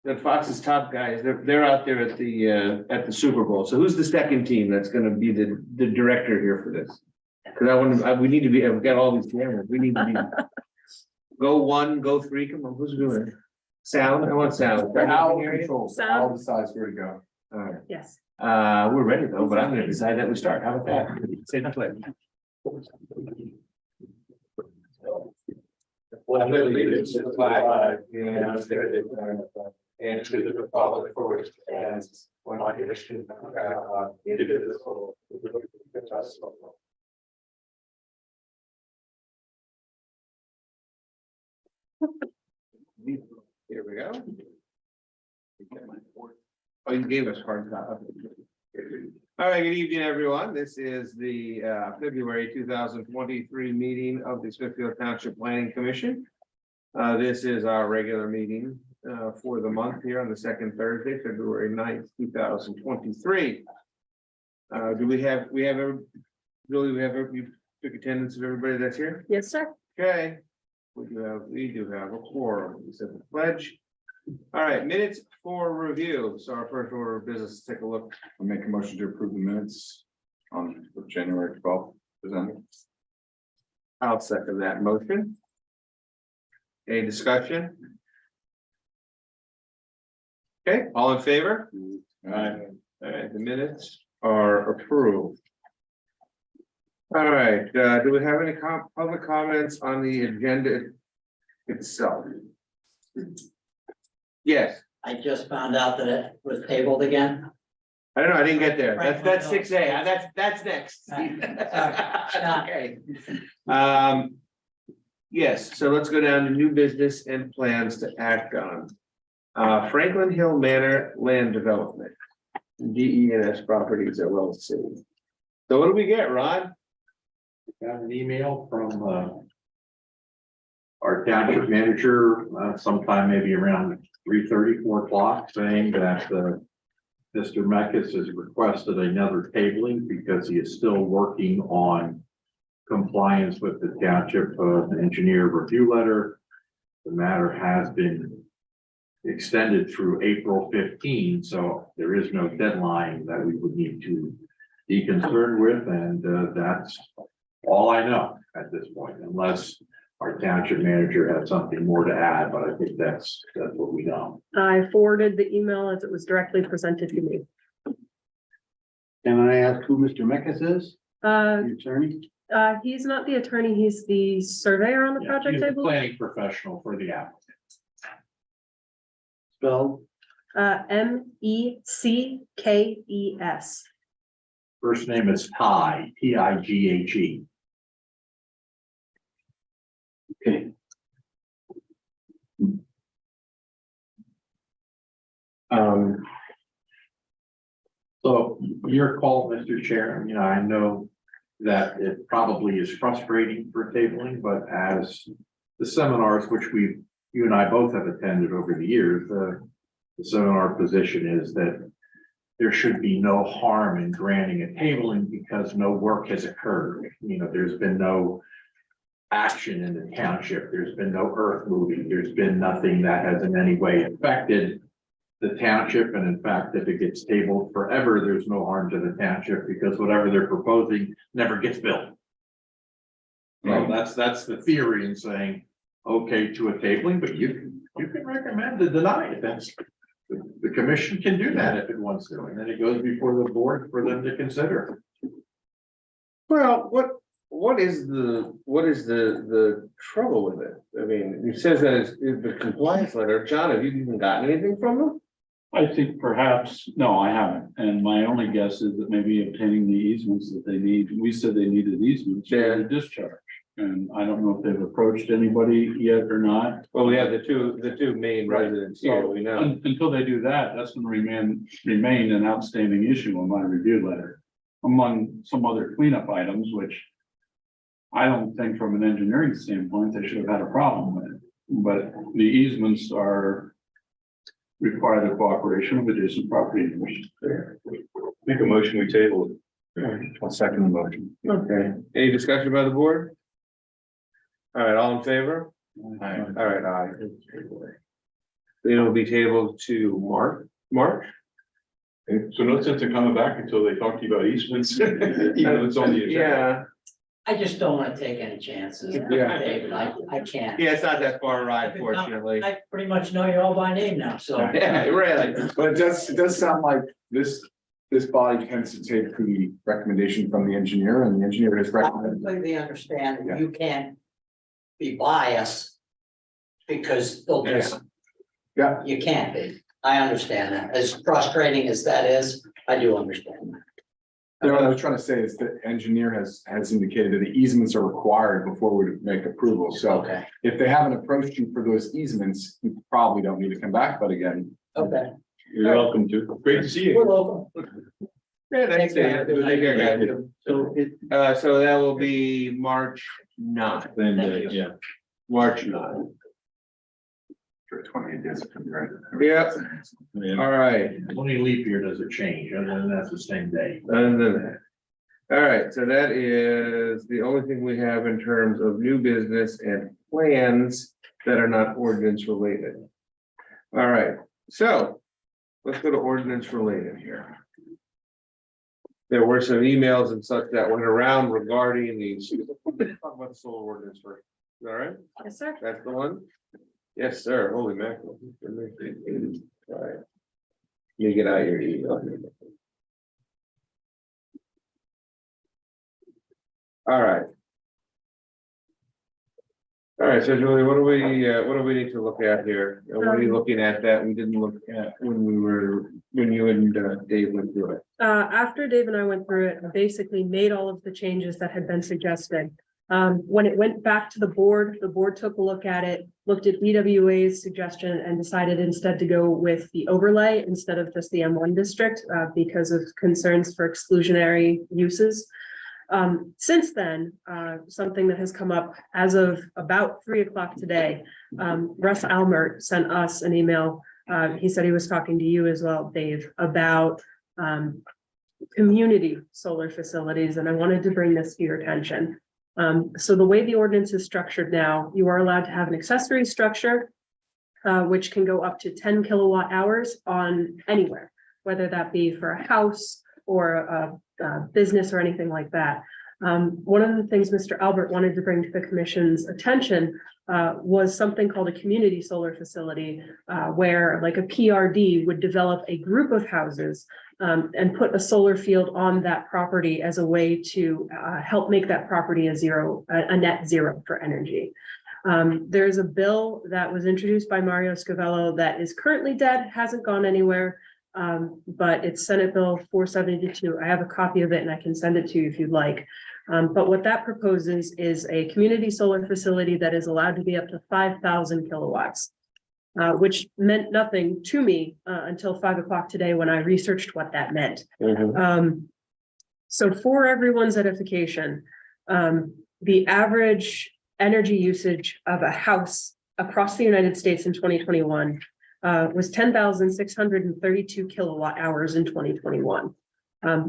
Fox's top guys, they're out there at the Super Bowl. So who's the second team that's gonna be the director here for this? Cause we need to be, we've got all these cameras, we need to be. Go one, go three, come on, who's doing it? Sound, I want sound. Al controls, Sound. Al decides where to go. All right, Yes. we're ready though, but I'm gonna decide that we start, how about that? Say the pledge. Allegiance to the flag, United States of America, and to the republic for which it stands, one nation, indivisible, with liberty and justice for all. Here we go. Oh, you gave us hard copy. All right, good evening, everyone. This is the February 2023 meeting of the Smithfield Township Planning Commission. This is our regular meeting for the month here on the second Thursday, February 9th, 2023. Do we have you took attendance of everybody that's here? Yes, sir. Okay. We do have a quorum. We said the pledge. All right, minutes for review. So our first order of business, is take a look. I'll make a motion to approve the minutes on January 12th presented. I'll second that motion. Any discussion? Okay, all in favor? All right. All right, the minutes are approved. All right, do we have any public comments on the agenda itself? Yes, I just found out that it was tabled again. I don't know, I didn't get there. Right, That's right, 6A, that's next. Right. Okay. Yes, so let's go down to new business and plans to act on. Franklin Hill Manor Land Development. DENS Properties LLC. So what do we get, Ron? Got an email from our township manager sometime maybe around 3:30, 4 o'clock, saying that Mr. Meckes has requested another tabling because he is still working on compliance with the township engineer review letter. The matter has been extended through April 15, so there is no deadline that we would need to be concerned with, and that's all I know at this point, unless our township manager has something more to add, but I think that's what we know. I forwarded the email as it was directly presented to me. Can I ask who Mr. Meckes is? The attorney? He's not the attorney, he's the surveyor on the Yeah, project, he's I a believe. planning professional for the applicant. Spelled? MECKES. First name is Ty, Tighe. Okay. So your call, Mr. Chair, I know that it probably is frustrating for tabling, but as the seminars, which you and I both have attended over the years, the seminar position is that there should be no harm in granting a tabling because no work has occurred. There's been no action in the township. There's been no earth moving. There's been nothing that has in any way affected the township. And in fact, if it gets tabled forever, there's no harm to the township because whatever they're proposing never gets built. Well, that's the theory in saying, okay, to a tabling, but you can recommend to deny it. That's the commission can do that if it wants to, and then it goes before the board for them to consider. Well, what is the trouble with it? I mean, it says that it's the compliance letter. John, have you even gotten anything from them? I think perhaps, no, I haven't, and my only guess is that maybe obtaining the easements that they need, we said they needed easements for the discharge. And I don't know if they've approached anybody yet or not. Well, we have the two main residents here, we know. Until they do that, that's gonna remain an outstanding issue on my review letter. Among some other cleanup items, which I don't think from an engineering standpoint, they should have had a problem with. But the easements require the cooperation of adjacent property owners. Make a motion, we table it. I'll second the motion. Okay, any discussion by the board? All right, all in favor? Aye. All right, aye. It'll be tabled to March. So no sense in coming back until they talk to you about easements, even though it's on the agenda. Yeah, I just don't wanna take any chances, Yeah. David, I can't. yeah, it's not that far a ride, fortunately. I pretty much know you all by name now, so. Yeah, really. But it does sound like this body tends to take the recommendation from the engineer, and the engineer has I recommended. completely understand Yeah. that you can't be biased because they'll just. Yeah. You can't be. I understand that. As frustrating as that is, I do understand that. You know, what I was trying to say is the engineer has indicated that the easements are required before we make approval. So Okay, if they haven't approached you for those easements, you probably don't need to come back. But again, okay. You're welcome to. Great to see We're you. local. Yeah, thanks, Take care. Dan. Take care, guys. So it, So that will be March 9th. Thank you. March 9th. for 28 days. Right? Yep. All right. Only leap year does it change, other than that's the same day. And then, all right, so that is the only thing we have in terms of new business and plans that are not ordinance related. All right, so let's go to ordinance related here. There were some emails and such that went around regarding these. Talk about the solar ordinance first. All right, Yes, sir. that's the one. Yes, sir. Holy mackerel. All right. You get out your email. All right. All right, so Julie, what do we need to look at here? What are you looking at that we didn't look at when you and Dave went through it? After Dave and I went through it, I basically made all of the changes that had been suggested. When it went back to the board took a look at it, looked at EWA's suggestion and decided instead to go with the overlay instead of just the M1 district, because of concerns for exclusionary uses. Since then, something that has come up as of about 3 o'clock today, Russ Almert sent us an email. He said he was talking to you as well, Dave, about community solar facilities, and I wanted to bring this to your attention. So the way the ordinance is structured now, you are allowed to have an accessory structure, which can go up to 10 kilowatt hours on anywhere, whether that be for a house or a business or anything like that. One of the things Mr. Albert wanted to bring to the commission's attention was something called a community solar facility, where like a PRD would develop a group of houses and put a solar field on that property as a way to help make that property a net zero for energy. There's a bill that was introduced by Mario Scavello that is currently dead, hasn't gone anywhere. But it's Senate Bill 472. I have a copy of it and I can send it to you if you'd like. But what that proposes is a community solar facility that is allowed to be up to 5,000 kilowatts, which meant nothing to me until 5 o'clock today when I researched what that meant. So for everyone's edification, the average energy usage of a house across the United States in 2021 was 10,632 kilowatt hours in 2021.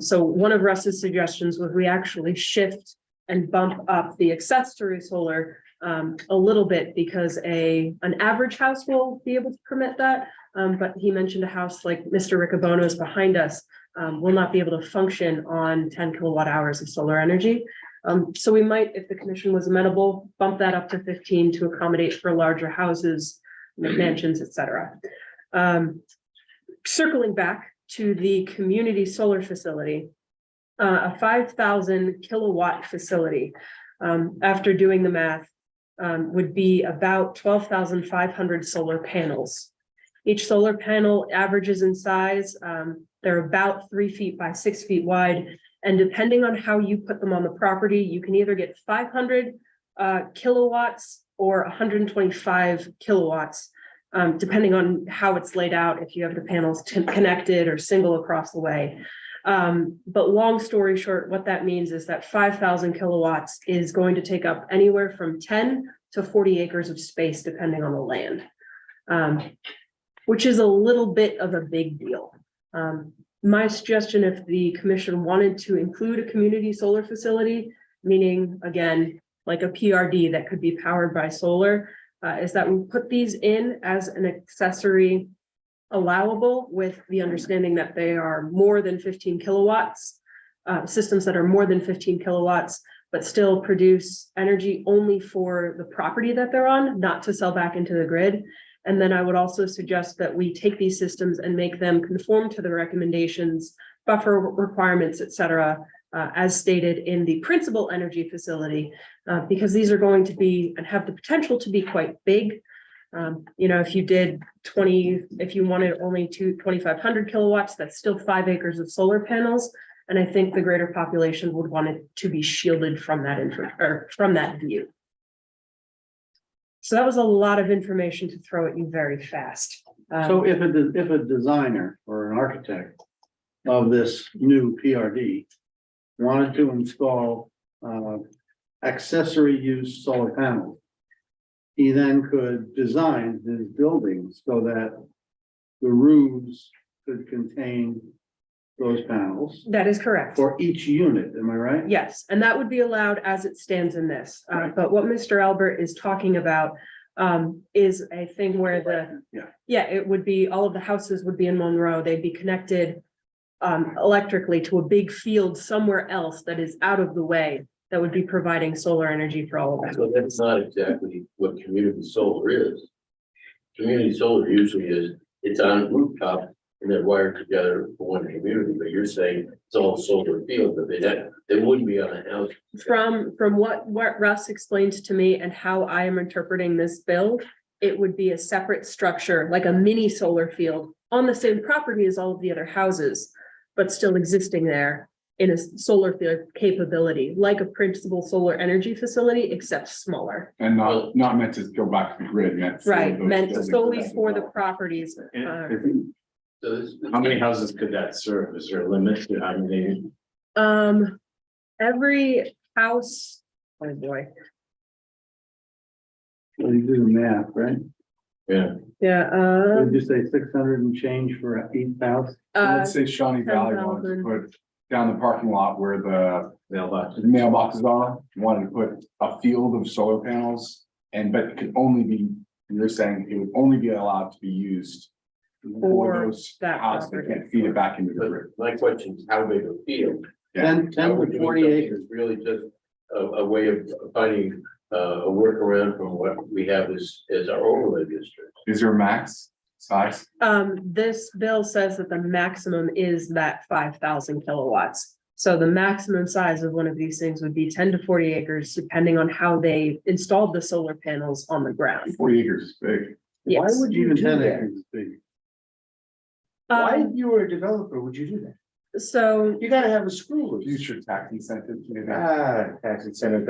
So one of Russ's suggestions was we actually shift and bump up the accessory solar a little bit because an average house will be able to permit that. But he mentioned a house like Mr. Riccobono's behind us will not be able to function on 10 kilowatt hours of solar energy. So we might, if the commission was amenable, bump that up to 15 to accommodate for larger houses, mansions, et cetera. Circling back to the community solar facility, a 5,000 kilowatt facility, after doing the math, would be about 12,500 solar panels. Each solar panel averages in size. They're about 3 feet by 6 feet wide. And depending on how you put them on the property, you can either get 500 kilowatts or 125 kilowatts, depending on how it's laid out, if you have the panels connected or single across the way. But long story short, what that means is that 5,000 kilowatts is going to take up anywhere from 10 to 40 acres of space, depending on the land, which is a little bit of a big deal. My suggestion, if the commission wanted to include a community solar facility, meaning again, like a PRD that could be powered by solar, is that we put these in as an accessory allowable with the understanding that they are more than 15 kilowatts, systems that are more than 15 kilowatts, but still produce energy only for the property that they're on, not to sell back into the grid. And then I would also suggest that we take these systems and make them conform to the recommendations, buffer requirements, et cetera, as stated in the principal energy facility, because these are going to be and have the potential to be quite big. You know, if you did 20, if you wanted only 2,500 kilowatts, that's still 5 acres of solar panels. And I think the greater population would want it to be shielded from that from that view. So that was a lot of information to throw at you very fast. So if a designer or an architect of this new PRD wanted to install accessory use solar panels, he then could design his buildings so that the roofs could contain those panels That is correct. for each unit, am I right? Yes, and that would be allowed as it stands in this. Right. But what Mr. Albert is talking about is a thing where it would be, all of the houses would be in one row. They'd be connected electrically to a big field somewhere else that is out of the way, that would be providing solar energy for all of that. So that's not exactly what community solar is. Community solar usually is, it's on rooftop and they're wired together for one community, but you're saying it's all solar field, but they wouldn't be on a house. From what Russ explained to me and how I am interpreting this bill, it would be a separate structure, like a mini solar field on the same property as all of the other houses, but still existing there in a solar field capability, like a principal solar energy facility, except smaller. And not meant to go back to the grid, meant. Right, meant solely for the properties. So this. How many houses could that serve? Is there a limit to how many? Every house, oh boy, Well, you do the math, right? Yeah, yeah, Would you say 600 and change for each house? Let's say Shawnee Valley wanted to 10,000. put down the parking lot where the Mailbox. mailboxes are, wanted to put a field of solar panels. But it could only be, you're saying it would only be allowed to be used for For those that houses that property. can't feed it back into the but grid. my question is how big a field? 10 How we're to doing 40 something acres. is really just a way of finding a workaround from what we have as our overlay district. Is there a max size? This bill says that the maximum is that 5,000 kilowatts. So the maximum size of one of these things would be 10 to 40 acres, depending on how they installed the solar panels on the ground. 40 acres is big. Why Yes. would you Even do 10 that? acres is big. Why, if you were a developer, would you do that? So You gotta have a school. Future tax incentives, maybe. Tax incentive,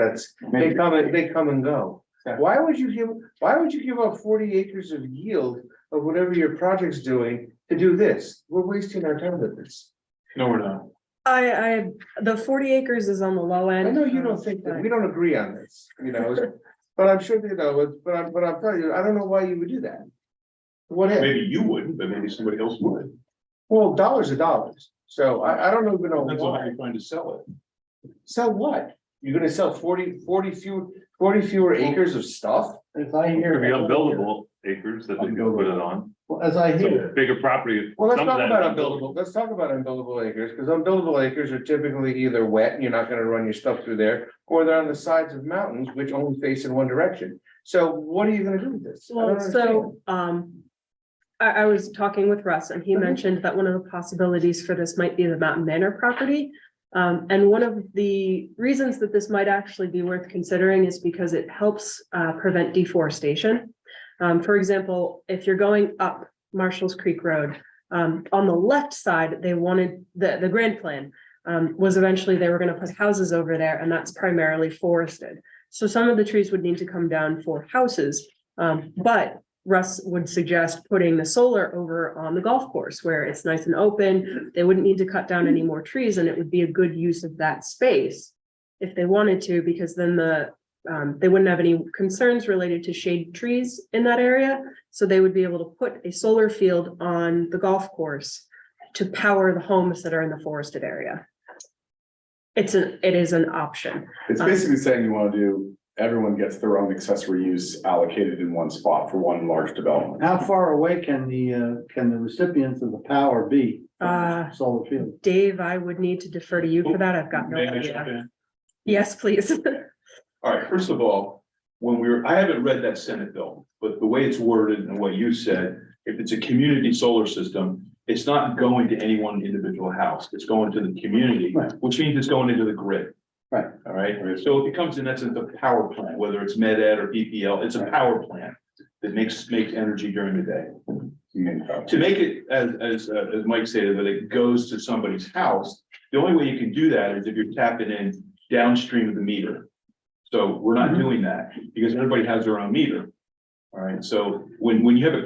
they come and go. Yeah. Why would you give up 40 acres of yield of whatever your project's doing to do this? We're wasting our time with this. No, we're not. the 40 acres is on the low end. I know you don't think that, we don't agree on this, but I'm sure they know, but I'm telling you, I don't know why you would do that. What if? Maybe you wouldn't, but maybe somebody else would. Well, dollars are dollars, so I don't even know Depends on how why. you're trying to sell it. Sell what? You're gonna sell 40 fewer acres of stuff? As I It hear. could be unbuildable acres that they can put it on, Well, as I so hear, bigger property. Well, let's some of talk that about is unbuildable, let's talk about unbuildable acres, because unbuildable acres are typically either wet, and you're not gonna run your stuff through there, or they're on the sides of mountains, which only face in one direction. So what are you gonna do with this? I don't Well, understand. so, I was talking with Russ and he mentioned that one of the possibilities for this might be the Mountain Manor property. And one of the reasons that this might actually be worth considering is because it helps prevent deforestation. For example, if you're going up Marshall's Creek Road, on the left side, they wanted, the grand plan was eventually they were gonna put houses over there, and that's primarily forested. So some of the trees would need to come down for houses, but Russ would suggest putting the solar over on the golf course where it's nice and open. They wouldn't need to cut down any more trees, and it would be a good use of that space if they wanted to, because then they wouldn't have any concerns related to shade trees in that area. So they would be able to put a solar field on the golf course to power the homes that are in the forested area. It is an option. It's basically saying you want to do everyone gets their own accessory use allocated in one spot for one large development. How far away can the recipients of the power be? from Solar field. Dave, I would need to defer to you for that. I've got no May I jump idea. in? Yes, please. All right, first of all, I haven't read that Senate bill, but the way it's worded and what you said, if it's a community solar system, it's not going to any one individual house, it's going to the community, Right. which means it's going into the grid. Right. All right, so it becomes in essence a power plant, whether it's Med Ed or BPL, it's a power plant that makes energy during the day. To make it, as Mike stated, that it goes to somebody's house, the only way you can do that is if you're tapping in downstream of the meter. So we're not doing that because everybody has their own meter. All right, so when you have a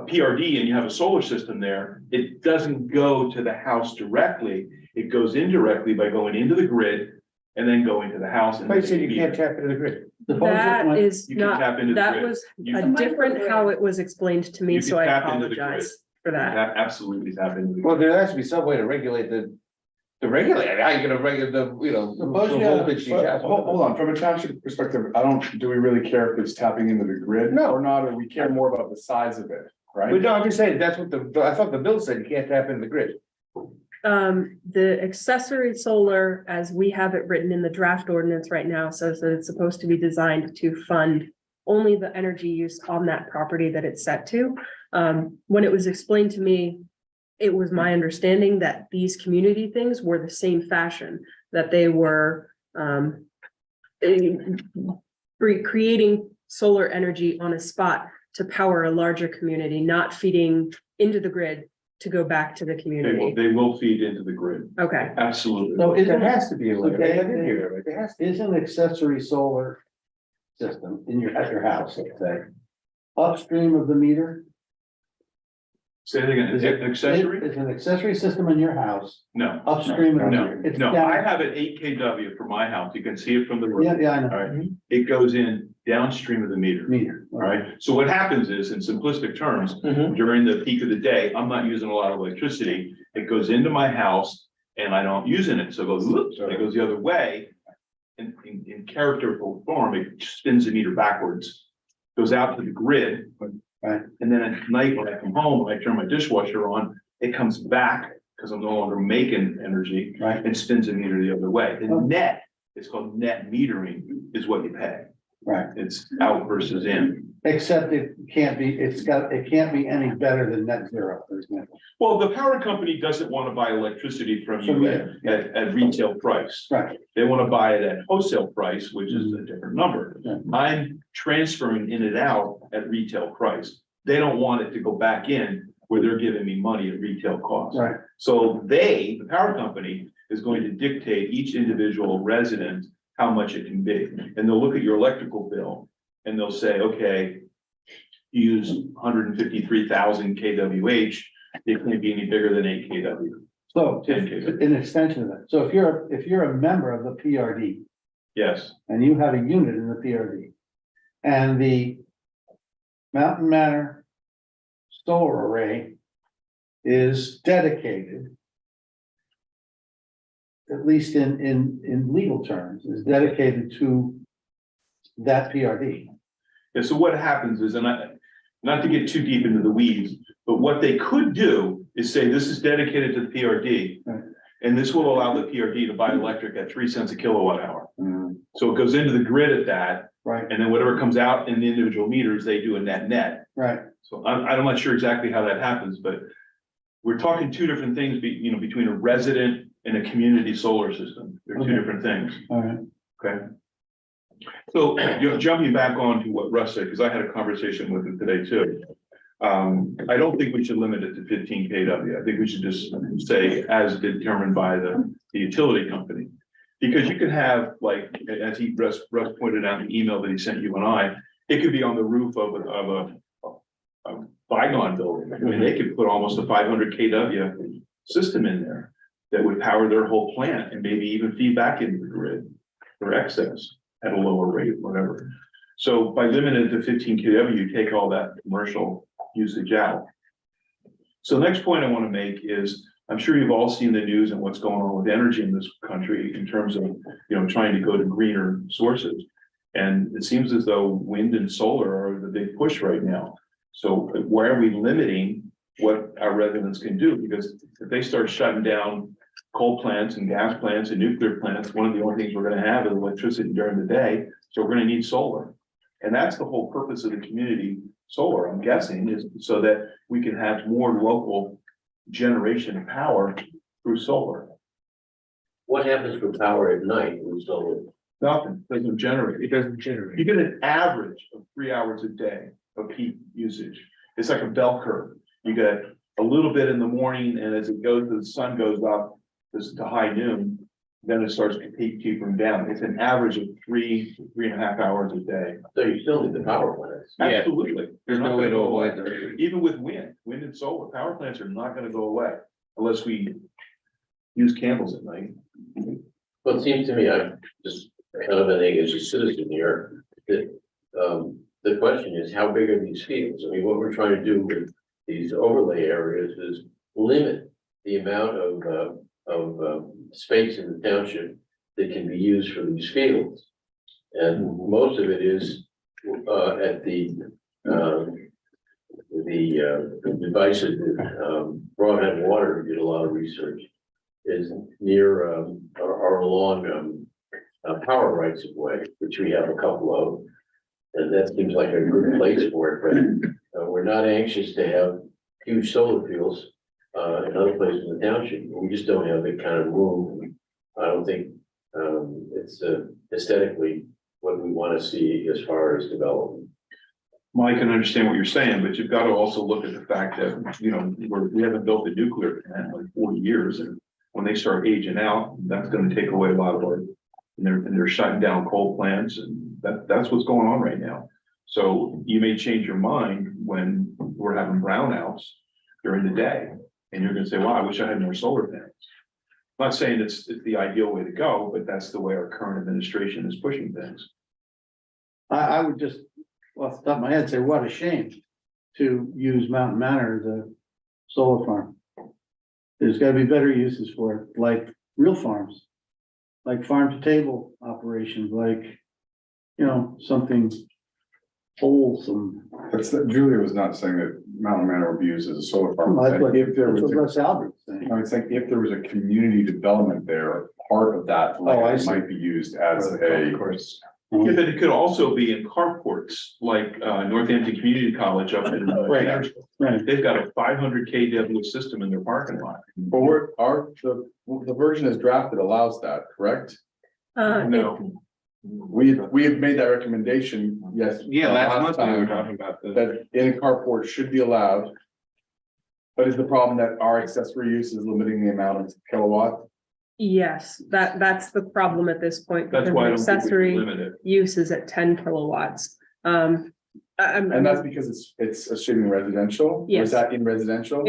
PRD and you have a solar system there, it doesn't go to the house directly. It goes indirectly by going into the grid and then going to the house. And But you said you can't tap into the grid. That is You can not, tap into the that grid. was You a can different how it was explained to me, You so can I tap into the apologize for that. absolutely tap into the Well, grid. there has to be some way to regulate how you gonna regulate the voltage. you have. Hold on, from a township perspective, do we really care if it's tapping into the grid? No. Or not, or we care more about the size of it, But right? no, I'm just saying, that's what I thought the bill said, you can't tap into the grid. The accessory solar, as we have it written in the draft ordinance right now, says that it's supposed to be designed to fund only the energy use on that property that it's set to. When it was explained to me, it was my understanding that these community things were the same fashion, that they were creating solar energy on a spot to power a larger community, not feeding into the grid to go back to the community. They will feed into the grid, Okay, absolutely. So There has to be a way. Okay. I didn't hear it. There has to. Is an accessory solar system at your house, let's say, upstream of the meter? Say it again, is it an accessory? Is an accessory system in your house No, upstream of the no, meter? It's no, down- I have an 8 kW for my house, you can see it from the Yeah, road. yeah, I All know. right, it goes in downstream of the meter. Meter. All right, so what happens is, in simplistic terms, during the peak of the day, I'm not using a lot of electricity. It goes into my house and I don't using it, so it goes, whoops, and it goes the other way. In characterful form, it spins the meter backwards, goes out to the grid. Right. And then at night, when I come home, when I turn my dishwasher on, it comes back, because I'm no longer making energy, Right. and spins the meter the other way. The Oh. net, it's called net metering, is what you pay. Right. It's out versus in. Except it can't be any better than net zero, for example. Well, the power company doesn't want to buy electricity from you at retail price. Right. They want to buy it at wholesale price, which is a different number. Yeah. I'm transferring in and out at retail price. They don't want it to go back in where they're giving me money at retail cost. Right. So the power company is going to dictate each individual resident how much it can be. And they'll look at your electrical bill and they'll say, okay, you use 153,000 kWh, it can't be any bigger than 8 kW. So 10 kW. an extension of that. So if you're a member of the PRD Yes, and you have a unit in the PRD and the Mountain Manor solar array is dedicated, at least in legal terms, is dedicated to that PRD. yeah, so what happens is, and not to get too deep into the weeds, but what they could do is say, this is dedicated to the PRD. Right. And this will allow the PRD to buy electric at 3 cents a kilowatt hour. Mm, So it goes into the grid at that, Right, and then whatever comes out in the individual meters, they do a net. right. So I'm not sure exactly how that happens, but we're talking two different things, between a resident and a community solar system. They're two Okay. different things, All right. okay? So, jumping back on to what Russ said, because I had a conversation with him today too. I don't think we should limit it to 15 kW. I think we should just say as determined by the utility company. Because you could have, like, as Russ pointed out in the email that he sent you and I, it could be on the roof of a bygone building. I mean, they could put almost a 500 kW system in there that would power their whole plant and maybe even feed back into the grid for excess at a lower rate, whatever. So by limiting it to 15 kW, you take all that commercial usage out. So the next point I want to make is I'm sure you've all seen the news and what's going on with energy in this country in terms of, trying to go to greener sources. And it seems as though wind and solar are the big push right now. So why are we limiting what our residents can do? Because if they start shutting down coal plants and gas plants and nuclear plants, one of the only things we're gonna have is electricity during the day. So we're gonna need solar. And that's the whole purpose of the community solar, I'm guessing, is so that we can have more local generation of power through solar. What happens with power at night with solar? Nothing, doesn't generate. It doesn't generate. You get an average of 3 hours a day of heat usage. It's like a bell curve. You get a little bit in the morning, and as it goes, the sun goes up to high noon, then it starts to tapering down. It's an average of 3.5 hours a day. So you still need the power plants. Yeah. Absolutely. There's They're no not way to gonna go avoid away. that. Even with wind and solar, power plants are not gonna go away unless we use candles at night. Well, it seems to me, I'm just kind of an as a citizen here, that, the question is, how big are these fields? I mean, what we're trying to do with these overlay areas is limit the amount of space in the township that can be used for these fields. And most of it is, at the device that, Broadhead Water did a lot of research, is near, or along, power rights of way, which we have a couple of. And that seems like a good place for it, but we're not anxious to have huge solar fields in other places in the township. We just don't have that kind of room. I don't think it's aesthetically what we want to see as far as development. Well, I can understand what you're saying, but you've got to also look at the fact that, we haven't built a nuclear plant in like 40 years. And when they start aging out, that's going to take away a lot of our, and they're shutting down coal plants, and that's what's going on right now. So you may change your mind when we're having brownouts during the day, and you're going to say, "Wow, I wish I had more solar panels." I'm not saying it's the ideal way to go, but that's the way our current administration is pushing things. I would just, off the top of my head, say, what a shame to use Mountain Manor as a solar farm. There's gotta be better uses for it, like real farms, like farm to table operations, like, something wholesome. Julia was not saying that Mountain Manor would be used as a solar farm. That's what If there was, Russ Albert's saying. I was saying if there was a community development there, part of that Oh, I land see. might be used as Of a. course. Yeah, but it could also be in carports, like Northampton Community College up in. Right. Right. They've got a 500 kW system in their parking lot. But the version is drafted allows that, correct? No, We have made that recommendation, yes. Yeah, last month we were time, talking about this. that any carport should be allowed. But is the problem that our accessory use is limiting the amount of kilowatt? Yes, that's the problem at this point. that's because why I the don't think we accessory can limit it. use is at 10 kilowatts. And that's because it's assuming residential? Or Yes. is that in residential?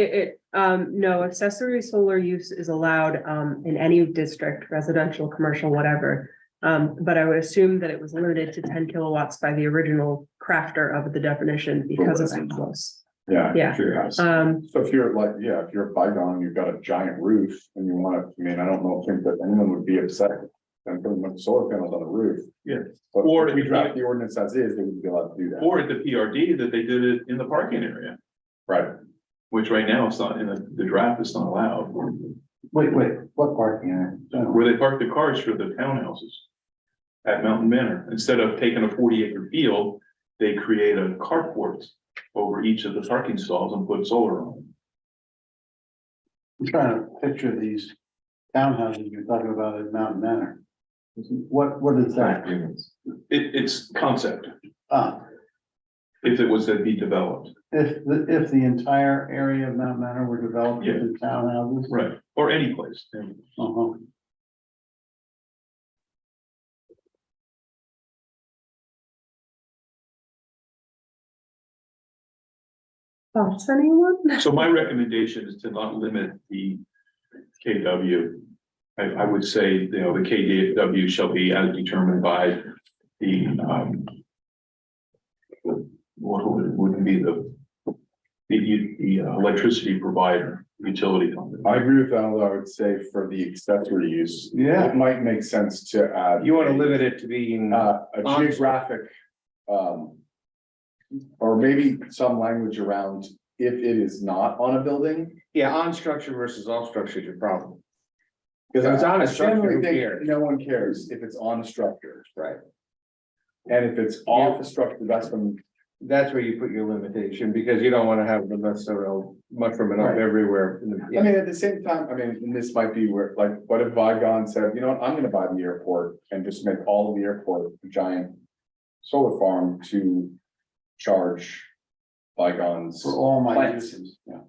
No, accessory solar use is allowed, in any district, residential, commercial, whatever. But I would assume that it was limited to 10 kilowatts by the original crafter of the definition because of that close. Yeah. Sure has. Um, So if you're like, if you're a bygone, you've got a giant roof and you want to, I don't think that anyone would be upset. And putting solar panels on the roof. Yeah. But Or if we if draft the ordinance as is, they wouldn't be allowed to do that. Or at the PRD that they did it in the parking area, Right. which right now it's not in the draft, it's not allowed. Wait, what parking area? Where they park the cars for the townhouses at Mountain Manor. Instead of taking a 40-acre field, they create a carport over each of the parking stalls and put solar on them. I'm trying to picture these townhouses you're talking about at Mountain Manor. What is that? It's concept, Ah, if it was to be developed, if the entire area of Mountain Manor were developed into townhouses? right, or any place. Uh-huh. thoughts, anyone? So my recommendation is to not limit the KW. I would say, the KW shall be as determined by the, what would be the electricity provider, utility company. I agree with that, although I would say for the accessory use. Yeah. It might make sense to add. You want to limit it to being, A geographic, or maybe some language around if it is not on a building. yeah, on structure versus off structure is your problem. Because If it's on a I structure, generally who think cares? no one cares if it's on a structure. Right. And if it's off the structure, that's when, That's where you put your limitation, because you don't want to have the necessarily mushrooming up Right. everywhere. I mean, at the same time, I mean, and this might be where, like, what if Vigon said, you know what, I'm gonna buy the airport and just make all of the airport a giant solar farm to charge Vigon's. For all my plants. uses, yeah.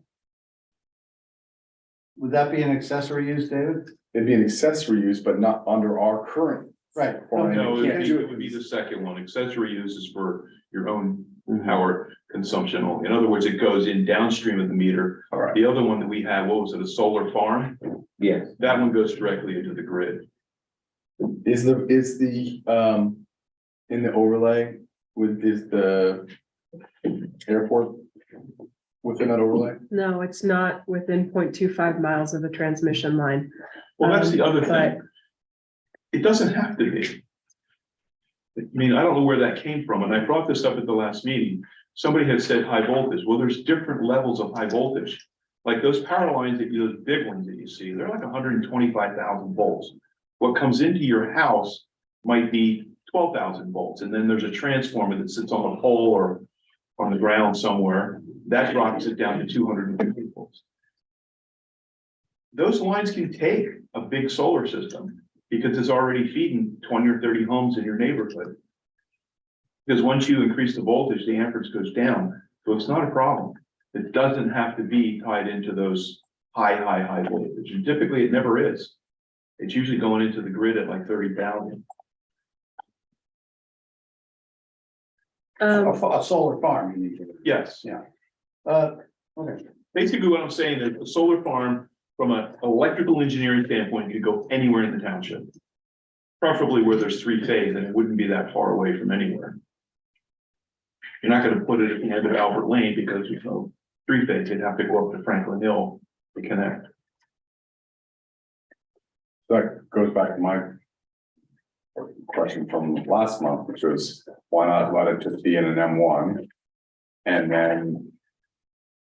Would that be an accessory use, David? It'd be an accessory use, but not under our current. Right. Or No, you can't do it would be it. the second one. Accessory use is for your own Mhm. power consumption. In other words, it goes in downstream of the meter. All right. The other one that we had, what was it, a solar farm? Yes. That one goes directly into the grid. Is the, in the overlay is the airport within that overlay? No, it's not within 0.25 miles of a transmission line. Well, that's the other But- thing. It doesn't have to be. I mean, I don't know where that came from, and I brought this up at the last meeting. Somebody had said high voltage. Well, there's different levels of high voltage. Like those power lines that you, those big ones that you see, they're like 125,000 volts. What comes into your house might be 12,000 volts, and then there's a transformer that sits on a pole or on the ground somewhere. That drops it down to 250 volts. Those lines can take a big solar system because it's already feeding 20 or 30 homes in your neighborhood. Because once you increase the voltage, the amperage goes down, so it's not a problem. It doesn't have to be tied into those high voltage, and typically it never is. It's usually going into the grid at like 30,000. A solar farm, you need to. Yes, Okay. basically what I'm saying is a solar farm, from an electrical engineering standpoint, could go anywhere in the township. Preferably where there's three-phase, and it wouldn't be that far away from anywhere. You're not gonna put it at the end of Albert Lane because you know, three-phase, you'd have to go up to Franklin Hill to connect. That goes back to my question from last month, which was, why not let it just be in an M1? And then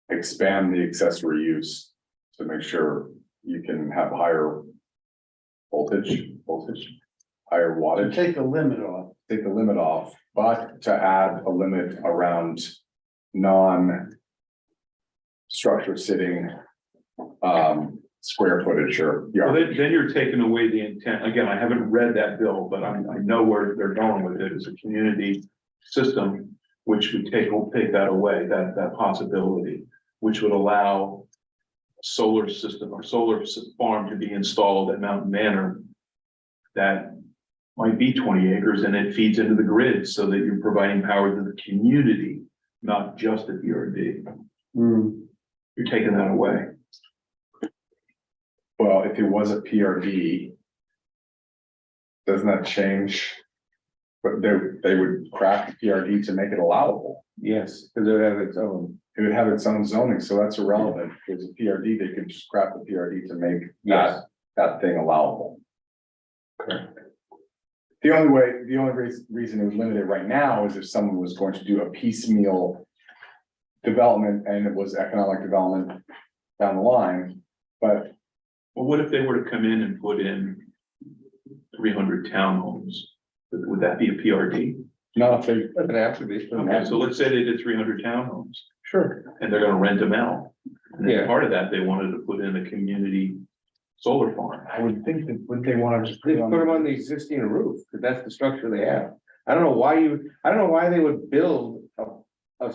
expand the accessory use to make sure you can have higher voltage, higher To wattage, take the limit off. take the limit off, but to add a limit around non-structure sitting square footage or Well, yard. then you're taking away the intent. Again, I haven't read that bill, but I know where they're going with it as a community system, which would take that away, that possibility, which would allow solar system or solar farm to be installed at Mountain Manor that might be 20 acres, and it feeds into the grid so that you're providing power to the community, not just at the PRD. You're taking that away. Well, if it was a PRD, doesn't that change? But they would craft the PRD to make it allowable. Yes, because it have its own. It would have its own zoning, so that's irrelevant. If there's a PRD, they could just craft the PRD to make Yes. that thing allowable. The only reason it was limited right now is if someone was going to do a piecemeal development and it was economic development down the line, but Well, what if they were to come in and put in 300 townhomes? Would that be a PRD? not if they. Doesn't have to be. Okay, so let's say they did 300 townhomes Sure. and they're gonna rent them out. And Yeah. then part of that, they wanted to put in a community solar farm. I would think that, would they want to just Put them on the existing roof, because that's the structure they have. I don't know why they would build a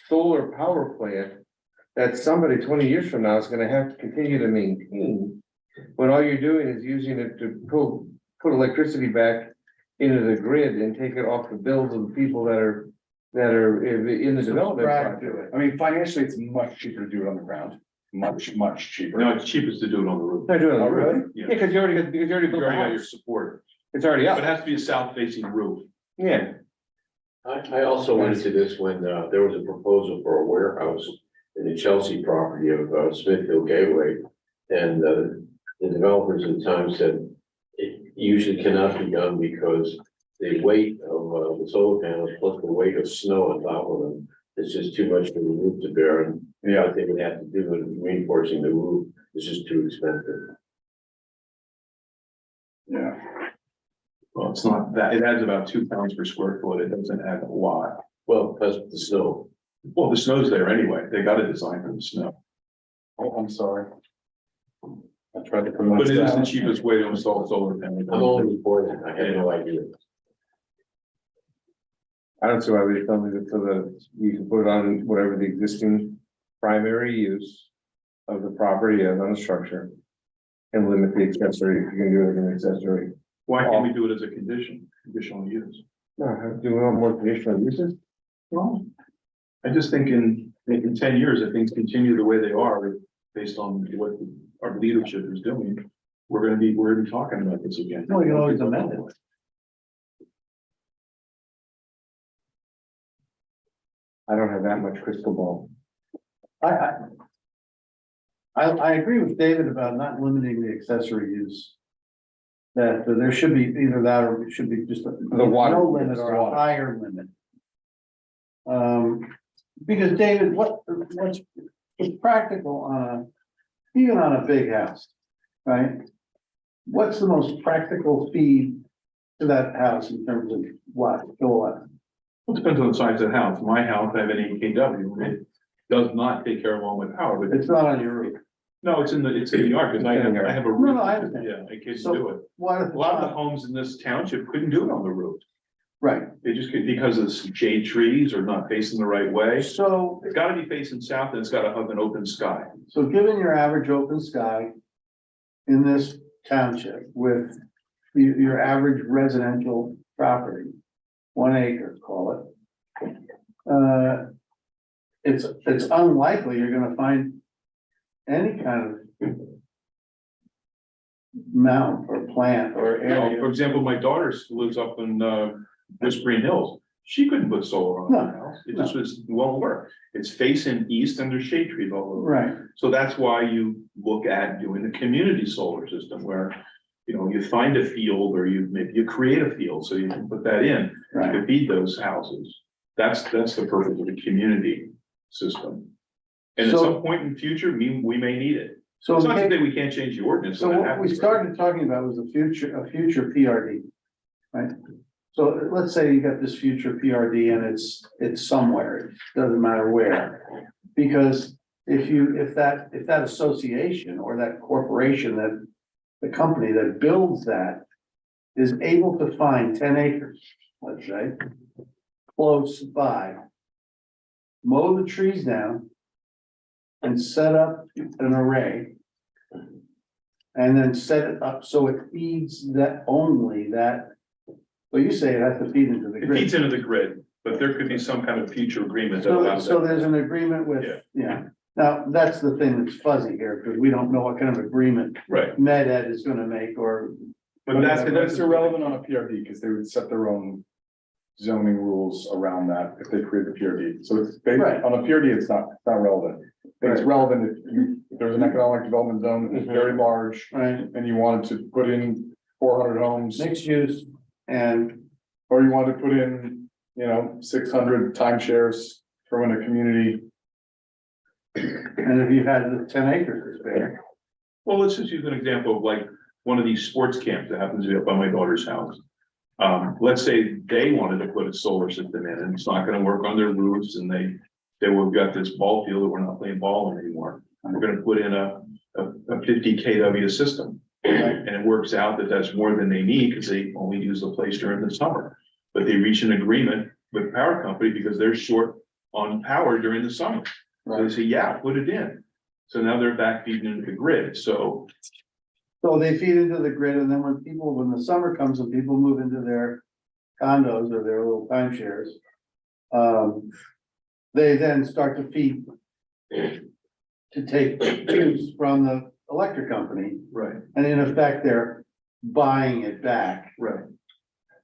solar power plant that somebody 20 years from now is gonna have to continue to maintain, when all you're doing is using it to put electricity back into the grid and take it off the bills of the people that are in the development Subscribe to project. it. I mean, financially, it's much cheaper to do it on the ground, much cheaper. No, it's cheapest to do it on the roof. They're doing it, Oh, really? really? Yeah, because you already built You the already got your house. support, It's already but it up. has to be a south facing roof. Yeah, I also went into this when there was a proposal for a warehouse in the Chelsea property of Smithfield Gateway. And the developers at the time said it usually cannot be done because the weight of the solar panels plus the weight of snow on top of them is just too much for the roof to bear. And what they would have to do with reinforcing the roof is just too expensive. Yeah. Well, it's not that, it adds about 2 pounds per square foot. It doesn't add a lot. Well, plus the snow. Well, the snow's there anyway. They got a design for the snow. Oh, I'm sorry. I tried to But promote it is the that. cheapest way to install solar panels. I'm only reporting, I have no idea. I don't see why we don't leave it so that you can put it on whatever the existing primary use of the property is on the structure. And limit the accessory, if you can do it as an accessory. Why can't we do it as a conditional use? No, do we want more traditional uses? Well, I just think in 10 years, if things continue the way they are, based on what our leadership is doing, we're gonna be talking about this again. No, you can always amend it. I don't have that much crystal ball. I agree with David about not limiting the accessory use. That there should be either that or it should be just The water no use, limit or the a water. higher limit. Because David, what's practical on even on a big house, right? What's the most practical feed to that house in terms of what, kilowatt? Well, it depends on the size of the house. My house, I have an 8 kW. It does not take care of all my power, but It's not on your roof. no, it's in the yard, because I have a roof. No, I understand. Yeah, I can So- do it. What A lot of the homes in this township couldn't do it on the roof. right, They just could, because of shade trees or not facing the right way. so, It's gotta be facing south and it's gotta have an open sky. so given your average open sky. In this township with your average residential property, 1 acre, call it. It's unlikely you're gonna find any kind of mount or plant or You know, for area. example, my daughter lives up in Whispering Hills. She couldn't put solar on her house. It just won't work. It's facing east and there's shade trees all over. Right, So that's why you look at doing the community solar system where, you know, you find a field or maybe you create a field so you can put that in right. to feed those houses. That's the purpose of the community system. And at So- some point in the future, we may need it. So, It's not to say we can't change the ordinance. so when that what we happens. started talking about was a future PRD. Right? So let's say you got this future PRD and it's somewhere, it doesn't matter where. Because if that association or that corporation that the company that builds that is able to find 10 acres, let's say, close by, mow the trees down and set up an array and then set it up so it feeds that only that. Well, you say it has to feed into the It grid. feeds into the grid, but there could be some kind of future agreement that So, allows so that. there's an agreement with, Yeah. yeah. Now, that's the thing that's fuzzy here, because we don't know what kind of agreement Right, Med Ed is gonna make, or, but That's irrelevant on a PRD because they would set their own zoning rules around that if they create the PRD. So it's Right. on a PRD, it's not relevant. It's Right. relevant if there's an economic development zone that's very large right, and you wanted to put in 400 homes, mixed use, and, or you wanted to put in, 600 timeshares from in a community. and if you had the 10 acres to spare. Well, let's just use an example of like one of these sports camps that happens to be up by my daughter's house. Let's say they wanted to put a solar system in and it's not gonna work on their roofs and we've got this ball field that we're not playing ball in anymore. We're gonna put in a 50 kW system. And it works out that that's more than they need because they only use the place during the summer. But they reach an agreement with the power company because they're short on power during the summer. So they say, yeah, put it in. So now they're back feeding into the grid. So So they feed into the grid, and then when the summer comes and people move into their condos or their little timeshares. They then start to feed. To take cues from the electric company, right, and in effect, they're buying it back. right.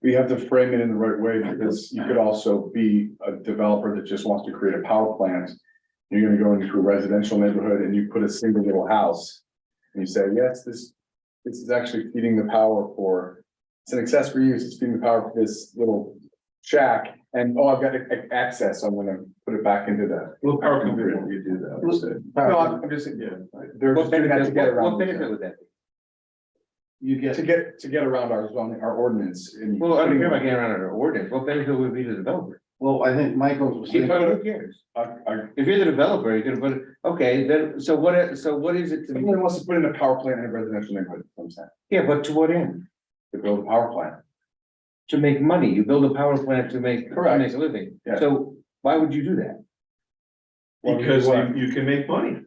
We have to frame it in the right way because you could also be a developer that just wants to create a power plant. you're gonna go into a residential neighborhood and you put a single little house. And you say, yes, this is actually feeding the power for, it's an accessory use, it's feeding the power for this little shack. And, oh, I've got access, so I'm gonna put it back into the. Well, power company, you do that instead. No, I'm just, Yeah. they're What just doing that benefit, to get around. what benefit would that be? You get, To get around our zoning, our ordinance. and Well, I don't putting- care about getting around our ordinance. What benefit would be to the developer? well, I think Michael's was Who saying, cares? I- If you're the developer, you're gonna put, okay, then, so what is it to Someone wants to put in a power plant in a residential neighborhood, I'm saying, Yeah, but to what end? to build a power plant. To make money. You build a power plant to make, Correct. make a living. Yeah. So why would you do that? Because you can make money.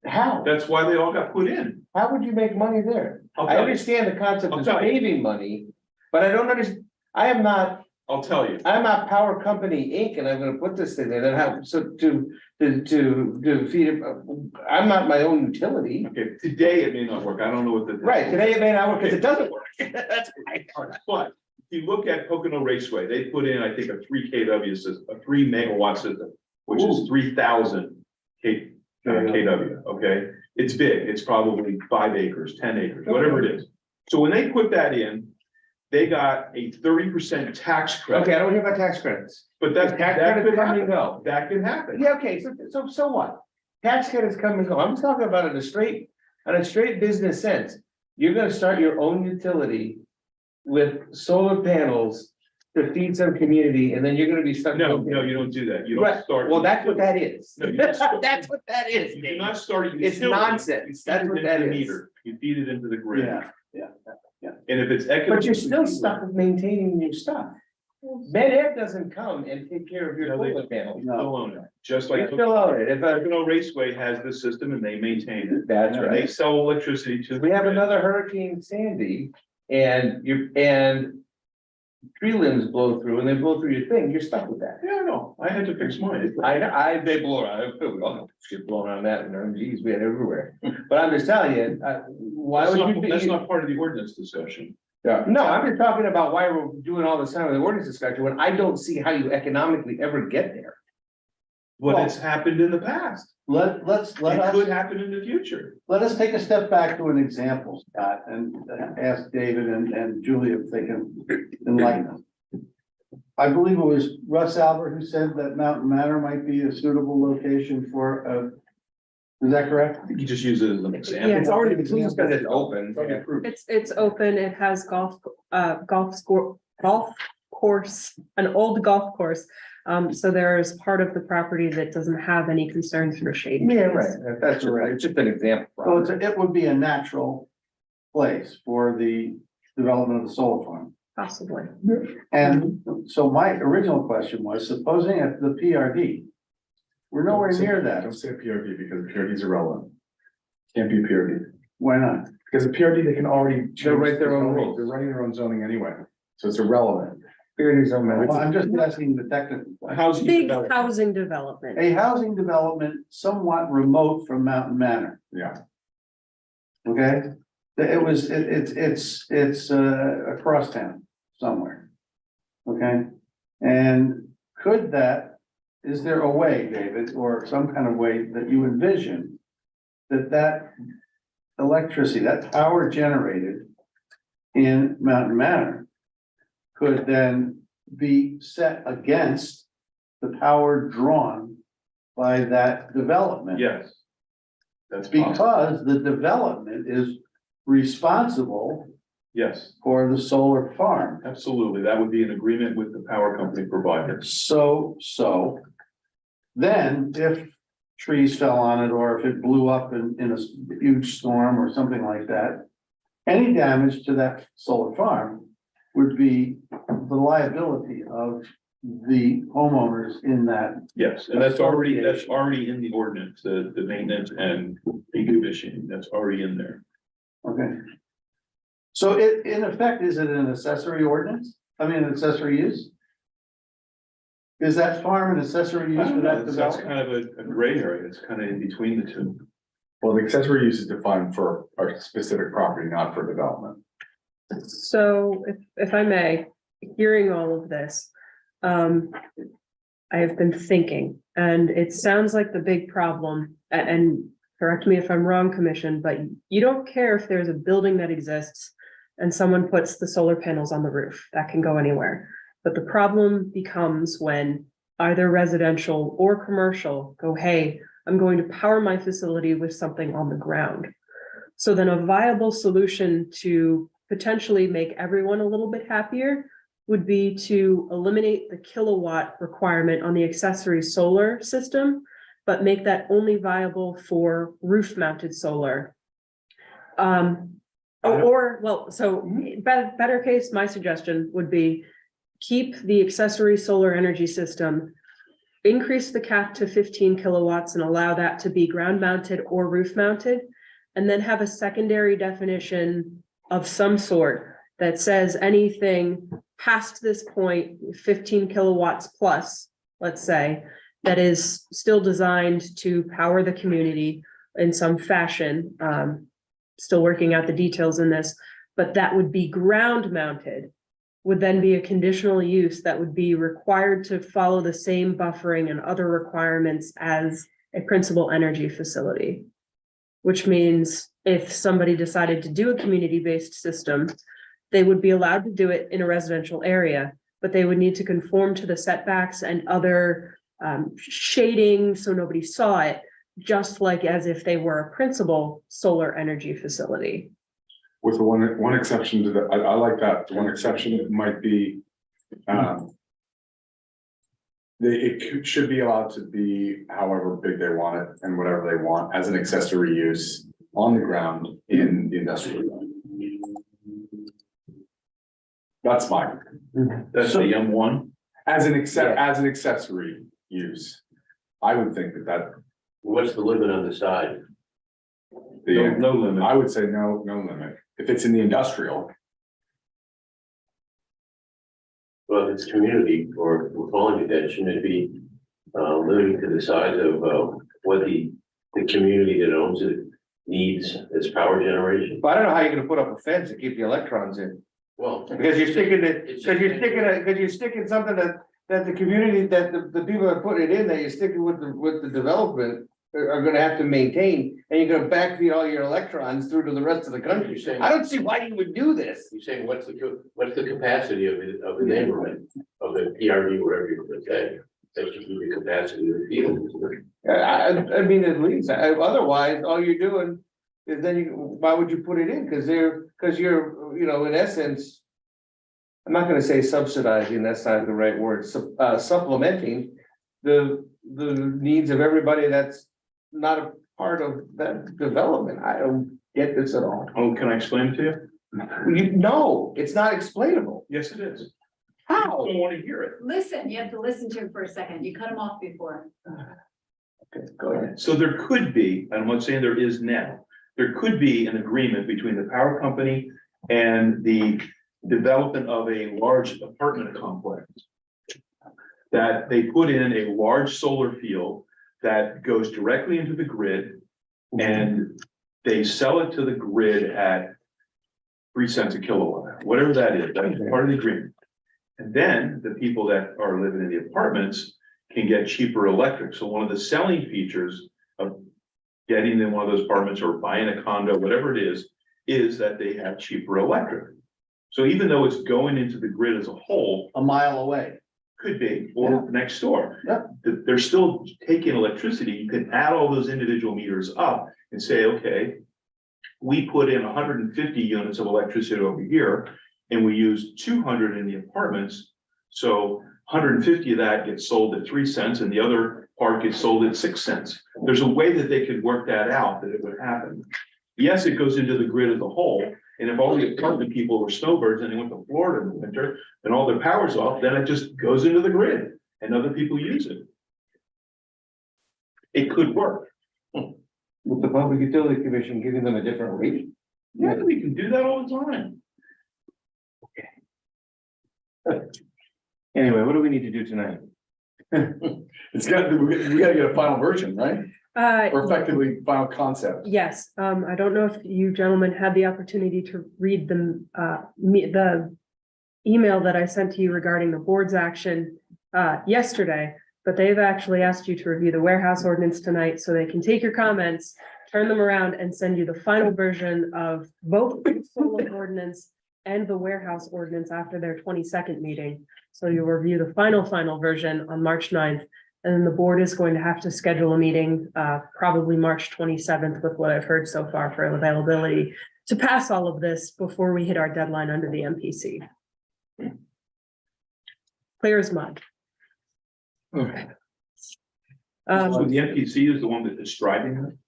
How? That's why they all got put in. How would you make money there? I'll I tell you. understand the concept I'll of tell you. saving money, but I don't understand. I'm not I'm not Power Company Inc. and I'm gonna put this thing there, then how, so to feed it, I'm not my own utility. Okay, today it may not work. I don't know what the. Right, today it may not work because it doesn't work. That's right. But if you look at Pocono Raceway, they put in, I think, a 3 kW system, a 3 MW system, which is 3,000 kW, okay? It's big. It's probably 5 acres, 10 acres, whatever it is. So when they put that in, they got a 30% tax credit. Okay, I don't hear about tax credits. But that Tax could credits come and happen. go. That could happen. Yeah, okay, so what? Tax credits come and go. I'm talking about in a straight business sense. You're gonna start your own utility with solar panels to feed some community, and then you're gonna be stuck. No, you don't do that. You don't Right, start. well, that's what that is. No, you don't start- That's what that is, You do Dave. not start a utility. It's nonsense. You feed That's it what into that the is. meter. You feed it into the grid. yeah, And if it's But economically. you're still stuck with maintaining your stuff. Med Ed doesn't come and take care of your No, they- solar panels. no, Still own it, just You like still own it. If, Pocono Raceway has the system and they maintain it. that's And they sell electricity to. the We have grid. another Hurricane Sandy and tree limbs blow through and they blow through your thing, you're stuck with that. Yeah, no, I had to fix mine. They blow around, we all have shit blowing around that, and geez, we had everywhere. But I'm just telling you, why That's would not- you That's be? not part of the ordinance discussion. No, I'm just talking about why we're doing all this time with the ordinance discussion, when I don't see how you economically ever get there. But Well- it's happened in the past. let It could happen in the future. let us take a step back to an example, Scott, and ask David and Julia if they can enlighten us. I believe it was Russ Albert who said that Mountain Manor might be a suitable location for is that correct? I think you just use it as an example. Yeah. It's already, it's open. It's open, it has golf course, an old golf course. So there's part of the property that doesn't have any concerns for shade. Yeah, trees. right, that's right, it's just an example. So it would be a natural place for the development of the solar farm. Possibly. And so my original question was, supposing at the PRD, we're nowhere near that, Don't say a PRD because PRD is irrelevant. Can't be a PRD, why not? because a PRD, they can already. They'll write their own zoning. rules. They're writing their own zoning anyway, so it's irrelevant. Well, I'm just asking the technical. question. Big housing development. A housing development somewhat remote from Mountain Manor, Yeah, okay? It's across town somewhere. Okay, and is there a way, David, or some kind of way that you envision that electricity, that power generated in Mountain Manor could then be set against the power drawn by that development? Yes. That's possible. Because the development is responsible Yes, for the solar farm. absolutely. That would be an agreement with the power company provider. So then if trees fell on it, or if it blew up in a huge storm or something like that, any damage to that solar farm would be the liability of the homeowners in that. Yes, and that's already in the ordinance, the maintenance and decommissioning, that's already in there. Okay. So it, in effect, is it an accessory ordinance? I mean, an accessory use? Is that farm an accessory use for that That's development? kind of a gray area. It's kind of in between the two. well, the accessory use is defined for our specific property, not for development. So if I may, hearing all of this, I have been thinking, and it sounds like the big problem, and correct me if I'm wrong, Commission, but you don't care if there's a building that exists and someone puts the solar panels on the roof, that can go anywhere. But the problem becomes when either residential or commercial go, hey, I'm going to power my facility with something on the ground. So then a viable solution to potentially make everyone a little bit happier would be to eliminate the kilowatt requirement on the accessory solar system, but make that only viable for roof mounted solar. Better case, my suggestion would be keep the accessory solar energy system, increase the cap to 15 kilowatts and allow that to be ground mounted or roof mounted, and then have a secondary definition of some sort that says anything past this point, 15 kilowatts plus, let's say, that is still designed to power the community in some fashion. Still working out the details in this, but that would be ground mounted, would then be a conditional use that would be required to follow the same buffering and other requirements as a principal energy facility. Which means if somebody decided to do a community-based system, they would be allowed to do it in a residential area, but they would need to conform to the setbacks and other shading so nobody saw it, just like as if they were a principal solar energy facility. With the one exception to that, I like that. The one exception might be, should be allowed to be however big they want it and whatever they want as an accessory use on the ground in the industrial zone. That's fine. That's the M1. As an accessory use. I would think that What's the limit on the side? No limit. I would say no limit. If it's in the industrial, Well, if it's community, or we're calling it that, shouldn't it be limited to the size of what the community that owns it needs as power generation? But I don't know how you're gonna put up a fence to keep the electrons in, Well, because you're sticking it, because you're sticking something that the community, that the people that put it in, that you're sticking with the development are gonna have to maintain, and you're gonna backfeed all your electrons through to the rest of the country. I don't see why you would do this. you're saying what's the capacity of the neighborhood, of the PRV, wherever you're gonna say? That should be the capacity of the field. I mean, at least, otherwise, all you're doing is then why would you put it in? Because you're, in essence, I'm not gonna say subsidizing, that's not the right word, supplementing the needs of everybody that's not a part of that development. I don't get this at all. Oh, can I explain it to you? No, it's not explainable. Yes, it is. How? I don't want to hear it. Listen, you have to listen to him for a second. You cut him off before. Okay, go ahead. So there could be, and I'm not saying there is now, there could be an agreement between the power company and the development of a large apartment complex. That they put in a large solar field that goes directly into the grid, and they sell it to the grid at 3 cents a kilowatt, whatever that is, that's part of the agreement. And then the people that are living in the apartments can get cheaper electric. So one of the selling features of getting in one of those apartments or buying a condo, whatever it is that they have cheaper electric. So even though it's going into the grid as a whole, A mile away. could be, or next door. Yeah. They're still taking electricity. You can add all those individual meters up and say, okay, we put in 150 units of electricity over here, and we use 200 in the apartments. So 150 of that gets sold at 3 cents, and the other part gets sold at 6 cents. There's a way that they could work that out, that it would happen. Yes, it goes into the grid as a whole. And if all the apartment people were snowbirds and they went to Florida in the winter and all their power's off, then it just goes into the grid and other people use it. It could work. With the Public Utility Commission giving them a different rate? Yeah, we can do that all the time. Anyway, what do we need to do tonight? we gotta get a final version, right? Or effectively final concept. Yes, I don't know if you gentlemen had the opportunity to read the email that I sent to you regarding the board's action yesterday, But they've actually asked you to review the warehouse ordinance tonight, so they can take your comments, turn them around and send you the final version of both the solar ordinance and the warehouse ordinance after their 22nd meeting. So you'll review the final version on March 9th. And then the board is going to have to schedule a meeting, probably March 27th with what I've heard so far for availability to pass all of this before we hit our deadline under the MPC. Clear as mud. Okay. So the NPC is the one that is driving it?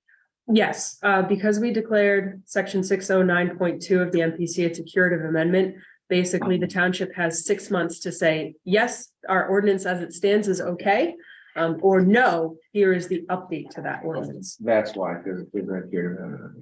Yes, because we declared section 609.2 of the MPC, it's a curative amendment. Basically, the township has 6 months to say, yes, our ordinance as it stands is okay. Or no, here is the update to that ordinance. That's why, because it's right here.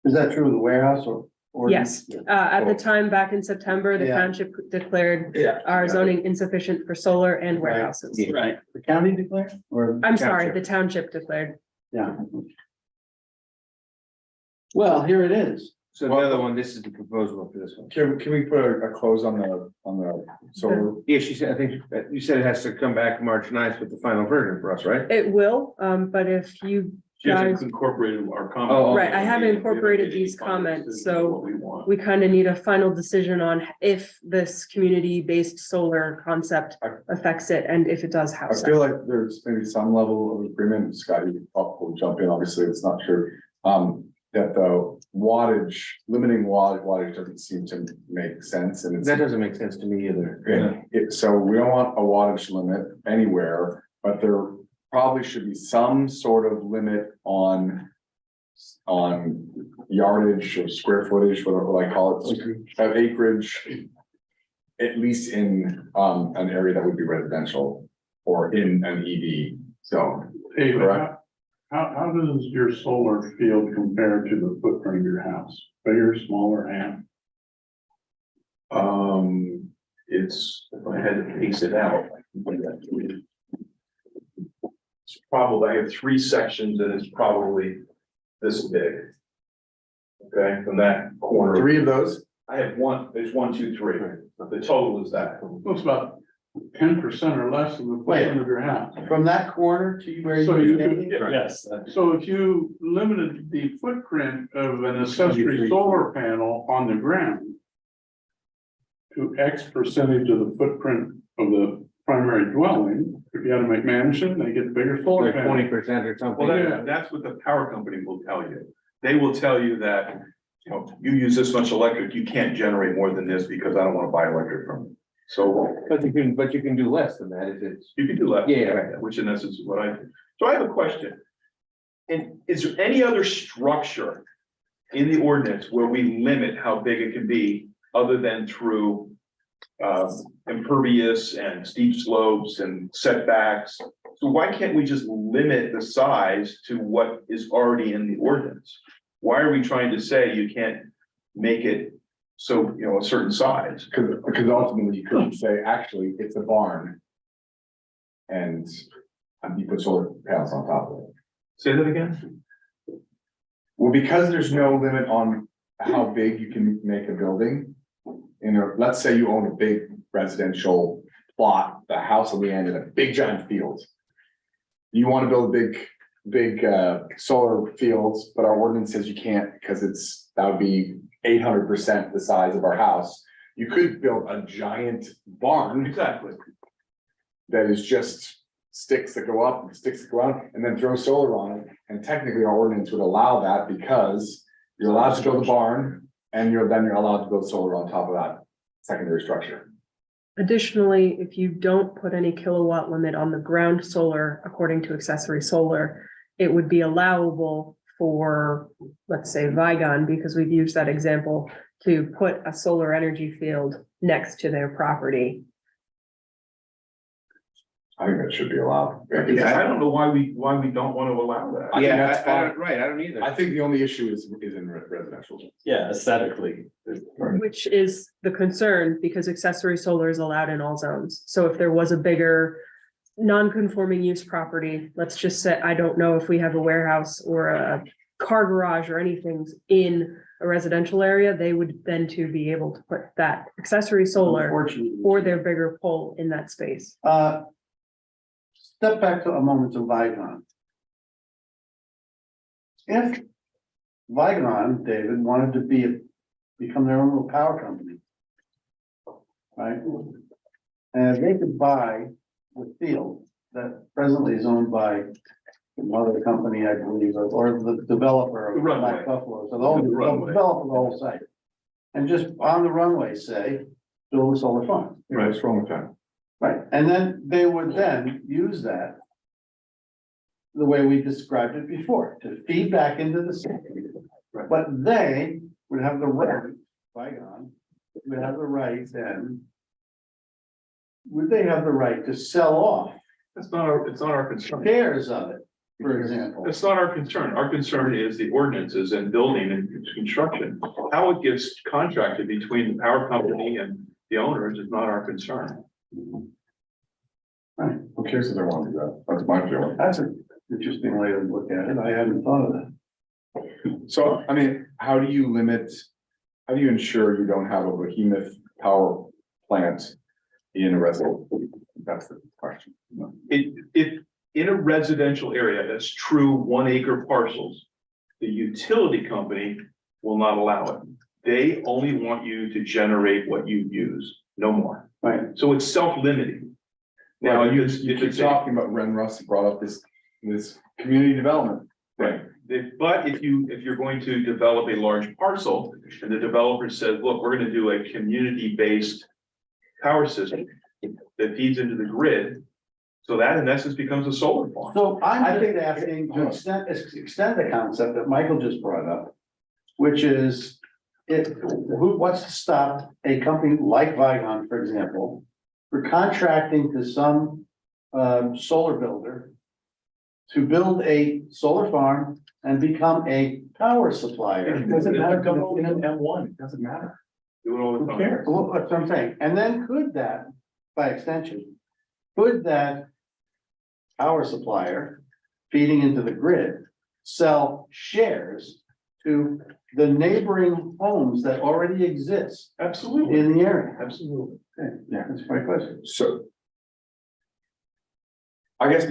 Is that true of the warehouse or? Yes, at the time back in September, the Yeah. township declared Yeah. our zoning insufficient for solar and Right. warehouses. Yeah. Right, the county declared or? I'm sorry, the township declared. Yeah. Well, here it is. So the other one, this is the proposal for this one. Can we put a close on the solar? Yeah, she said, I think, you said it has to come back March 9th with the final version for us, right? It will, but if you She guys, hasn't incorporated our Oh, comments. right, I haven't incorporated these comments, so we kind of need a final decision on if this community-based solar concept affects it and if it does have. I feel like there's maybe some level of agreement, Scotty, will jump in, obviously, it's not true. That the wattage, limiting wattage doesn't seem to make sense and it's. That doesn't make sense to me either. So we don't want a wattage limit anywhere, but there probably should be some sort of limit on yardage or square footage, whatever I call it, of acreage. At least in an area that would be residential or in an EV zone. David, Correct. how does your solar field compare to the footprint of your house? Bigger, smaller, and? It's, if I had to piece it out. It's probably, I have 3 sections and it's probably this big. Okay, from that corner. 3 of those? I have one, there's 1, 2, 3. The total is that. Looks about 10% or less of the footprint of your house. From that corner to where So you're you could- standing? Yes. So if you limited the footprint of an accessory solar panel on the ground to X percentage of the footprint of the primary dwelling, if you had a McMansion, they get bigger solar Like panel. 20% or something. Well, that's what the power company will tell you. They will tell you that, you know, you use this much electric, you can't generate more than this because I don't want to buy electric from you. So But you can do less than that if it's. you can do that. Yeah, right. Which in essence is what I do. So I have a question. And is there any other structure in the ordinance where we limit how big it can be other than through impervious and steep slopes and setbacks? So why can't we just limit the size to what is already in the ordinance? Why are we trying to say you can't make it so, you know, a certain size? Because ultimately you could say, actually, it's a barn. And you put solar panels on top of it. Say that again? Well, because there's no limit on how big you can make a building. You know, let's say you own a big residential plot, the house on the end and a big giant field. You want to build big solar fields, but our ordinance says you can't because that would be 800% the size of our house. You could build a giant barn Exactly. that is just sticks that go up and sticks that go out and then throw solar on it. And technically our ordinance would allow that because you're allowed to build a barn and you're allowed to build solar on top of that secondary structure. Additionally, if you don't put any kilowatt limit on the ground solar, according to accessory solar, it would be allowable for, let's say, Vigon, because we've used that example, to put a solar energy field next to their property. I think that should be allowed. Yeah, I don't know why we don't want to allow that. I think Yeah, that's fine. right, I don't either. I think the only issue is in residential. Yeah, aesthetically. Which is the concern, because accessory solar is allowed in all zones. So if there was a bigger non-conforming use property, let's just say, I don't know if we have a warehouse or a car garage or anything in a residential area, they would then to be able to put that accessory solar Unfortunately. for their bigger pole in that space. Step back to a moment to Vigon. If Vigon, David, wanted to become their own little power company. Right? And they could buy the field that presently is owned by another company, I believe, or the developer The of runway. Black Buffalo, so they'll The runway. develop the whole site. And just on the runway, say, build a solar farm. Yeah, what's wrong with that? Right, and then they would then use that. The way we described it before, to feed back into the city. Right. But they would have the right, Vigon, would have the right then. Would they have the right to sell off It's not our concern. shares of it, for example? It's not our concern. Our concern is the ordinances and building and construction. How it gets contracted between the power company and the owners is not our concern. Right, Who cares if they want to do that? That's my feeling. that's an interesting way to look at it, I hadn't thought of that. So, I mean, how do you ensure you don't have a behemoth power plant in a residential? That's the question. If in a residential area, that's true 1 acre parcels, the utility company will not allow it. They only want you to generate what you use, no more. Right, So it's self-limiting. Now, Now, you if keep it's talking about Ren Russ brought up this community development. right, but if you're going to develop a large parcel and the developer says, look, we're gonna do a community-based power system that feeds into the grid. So that in essence becomes a solar farm. so I'm just asking to extend the concept that Michael just brought up. Which is, what's to stop a company like Vigon, for example, for contracting to some solar builder to build a solar farm and become a power supplier? It doesn't matter, come in an M1, it doesn't matter. Do it all the Who time. cares? Well, that's what I'm saying. And then could that, by extension, could that power supplier feeding into the grid sell shares to the neighboring homes that already exist Absolutely, in the area? absolutely. Yeah. That's my question. So. I guess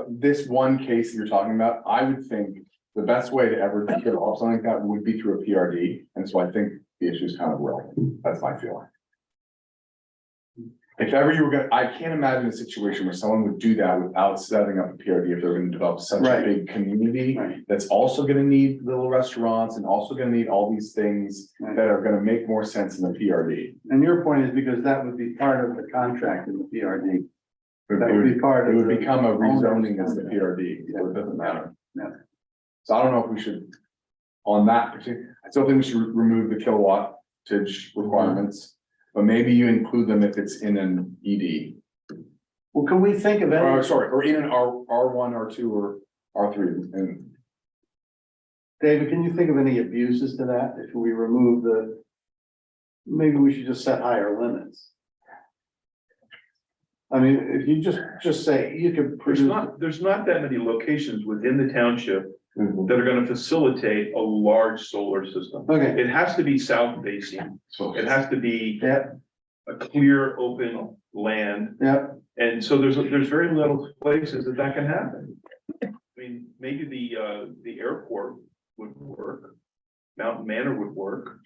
this one case that you're talking about, I would think the best way to ever get off something like that would be through a PRD, and so I think the issue is kind of relevant, that's my feeling. If ever you were gonna, I can't imagine a situation where someone would do that without setting up a PRD if they're gonna develop such a Right. big community. Right. That's also gonna need little restaurants and also gonna need all these things Right. that are gonna make more sense in the PRD. And your point is because that would be part of the contract in the PRD. It That would be part It of. would the become a owner's rezoning as the contract. PRD, so it doesn't matter. Yeah. So I don't know if we should, on that particular, I still think we should remove the kilowattage requirements. But maybe you include them if it's in an ED, Well, can we think of any? or in an R1, R2, or R3, and David, can you think of any abuses to that if we remove the? Maybe we should just set higher limits. I mean, if you just say you could produce. There's not that many locations within the township that are gonna facilitate a large solar system. Okay, It has to be south facing, so. it has to be yeah, a clear, open land. yeah, And so there's very little places that can happen. I mean, maybe the airport would work, Mountain Manor would work.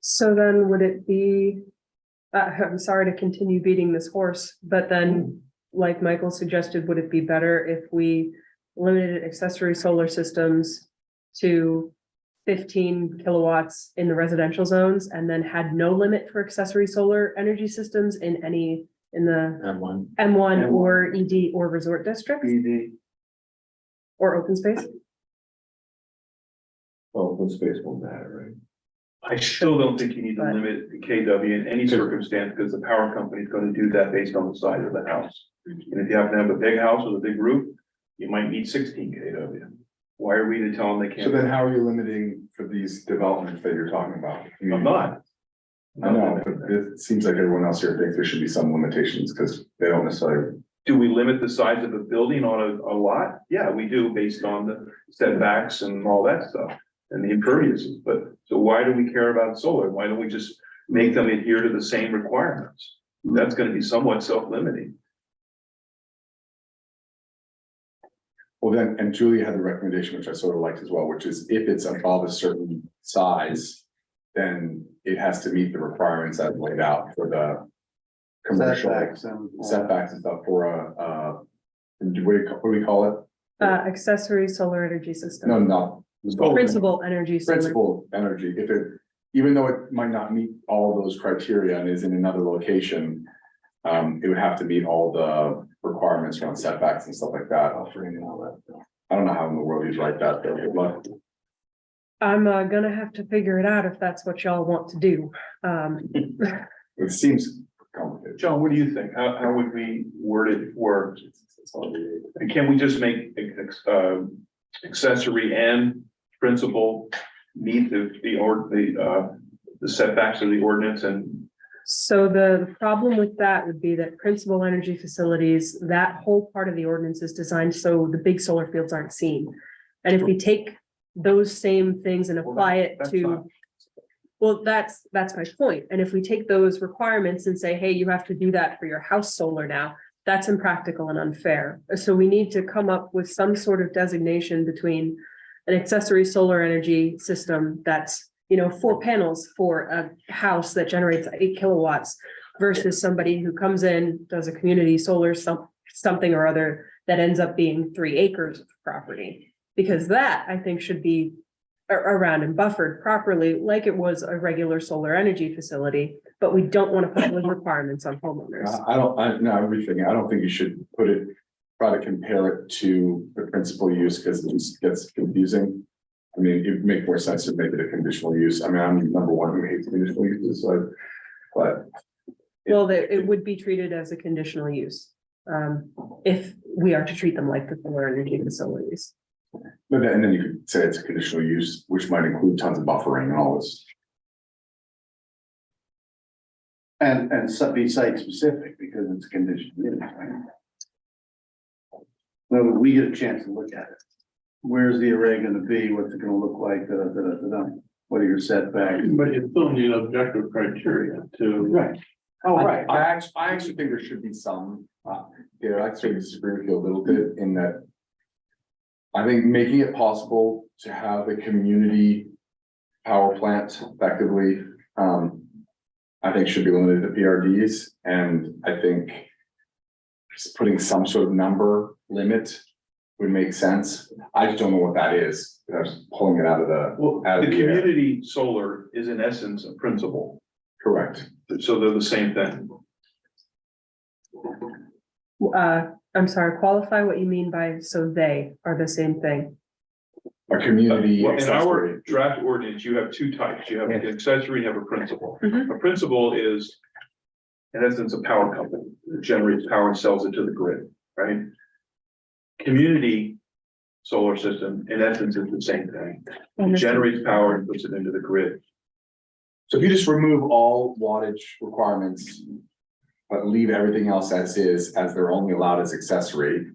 So then would it be, I'm sorry to continue beating this horse, but then, like Michael suggested, would it be better if we limited accessory solar systems to 15 kilowatts in the residential zones and then had no limit for accessory solar energy systems in the M1. M1 or ED or resort districts BD. or open space? Well, open space won't matter, right? I still don't think you need to Right. limit the KW in any circumstance, because the power company is gonna do that based on the size of the house. And if you happen to have a big house with a big roof, you might need 16 KW. Why are we to tell them they So can't? then how are you limiting for these developments that you're talking about? I'm not. I know, but it seems like everyone else here thinks there should be some limitations, because they don't necessarily Do we limit the size of a building on a lot? Yeah, we do based on the setbacks and all that stuff and the imperviouses, but so why do we care about solar? Why don't we just make them adhere to the same requirements? That's gonna be somewhat self-limiting. Well, then, and Julie had the recommendation, which I sort of liked as well, which is if it's above a certain size, then it has to meet the requirements that laid out for the commercial Setbacks and- setbacks and stuff for what do we call it? Accessory solar energy system. No, no. Principal energy solar. Principal energy, if it, even though it might not meet all those criteria and is in another location, it would have to meet all the requirements around setbacks and stuff like that. I don't know how in the world you'd write that though, but I'm gonna have to figure it out if that's what y'all want to do. it seems complicated. John, what do you think? How would we word it for? And can we just make accessory and principal meet the setbacks of the ordinance and? So the problem with that would be that principal energy facilities, that whole part of the ordinance is designed so the big solar fields aren't seen. And if we take those same things and apply it That's to, not- well, that's my point. And if we take those requirements and say, hey, you have to do that for your house solar now, that's impractical and unfair. So we need to come up with some sort of designation between an accessory solar energy system that's, 4 panels for a house that generates 8 kilowatts versus somebody who comes in, does a community solar something or other that ends up being 3 acres of property. Because that, I think, should be around and buffered properly, like it was a regular solar energy facility, but we don't want to put those requirements on homeowners. I don't think you should try to compare it to the principal use because it just gets confusing. I mean, it'd make more sense to make it a conditional use. I mean, I'm number one who hates conditional uses, but Well, it would be treated as a conditional use. If we are to treat them like the solar energy facilities. and then you could say it's a conditional use, which might include tons of buffering and all this. And be site specific because it's conditional. Right? Well, we get a chance to look at it. Where's the array gonna be? What's it gonna look like? What are your setbacks? But you still need objective criteria to. Right. Oh, right. I actually think there should be some, I actually disagree with you a little bit in that. I think making it possible to have a community power plant effectively, I think should be limited to PRDs, and I think just putting some sort of number limit would make sense. I just don't know what that is. I was pulling it out of the. Well, out of the air. community solar is in essence a principal, Correct. so they're the same thing. I'm sorry, qualify what you mean by, so they are the same thing. A community Well, in our accessory. draft ordinance, you have 2 types. You have an accessory and you have a principal. Mhm. A principal is, in essence, a power company that generates power and sells it to the grid, right? Community solar system, in essence, is the same thing. It generates power and puts it into the grid. So if you just remove all wattage requirements, but leave everything else as is, as they're only allowed as accessory,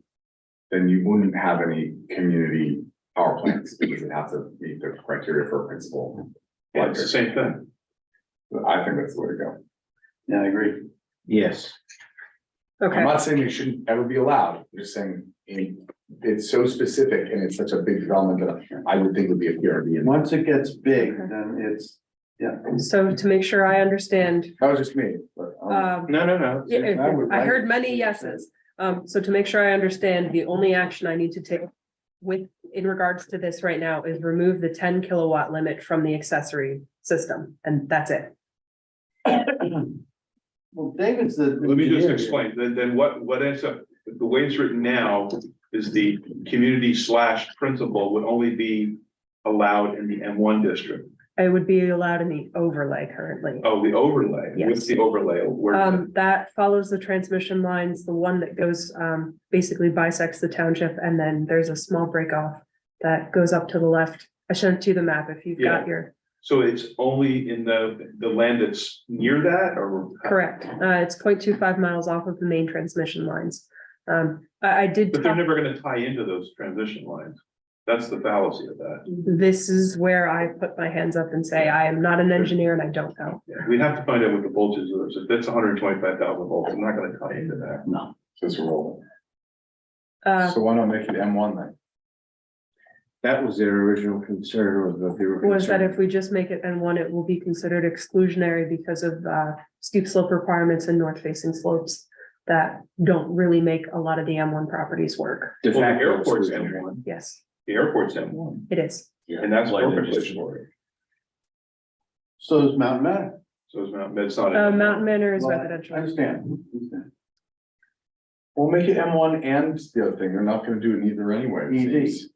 then you wouldn't have any community power plants because it have to meet the criteria for a principal. Yeah, it's the same thing. I think that's the way to go. Yeah, I agree. Yes. I'm Okay, not saying they shouldn't ever be allowed, I'm just saying it's so specific and it's such a big development that I would think would be a PRD. And Once it gets big, then it's, so to make sure I understand, that was just me, but. No. yeah, I heard many yeses. So to make sure I understand, the only action I need to take in regards to this right now is remove the 10 kilowatt limit from the accessory system, and that's it. well, David's the. Let me just engineer. explain, then what ends up, the way it's written now is the community / principal would only be allowed in the M1 district. It would be allowed in the overlay currently. Oh, the overlay, Yes. what's the overlay? Where is it? That follows the transmission lines, the one that goes, basically bisects the township, and then there's a small break off that goes up to the left. I sent you the map if you've got your, So it's only in the land that's near that or? correct. It's 0.25 miles off of the main transmission lines. I did But they're talk, never gonna tie into those transition lines. That's the fallacy of that. this is where I put my hands up and say, I am not an engineer and I don't know. Yeah, we'd have to find out what the voltage is. If that's 125,000 volts, I'm not gonna tie into that. No. Just roll. Uh, So why not make it M1 then? That was their original concern, was that they were. was that concerned. if we just make it N1, it will be considered exclusionary because of steep slope requirements and north facing slopes that don't really make a lot of the M1 properties work. De Well, the facto airport's exclusion. M1, Yes, the airport's M1, it is. and that's purpose for it. So is Mountain Manor. So it's not, it's not. a- Mountain Manor is Well, I residential. understand. We'll make it M1 and the other thing, they're not gonna do it either anyway. it EV. seems.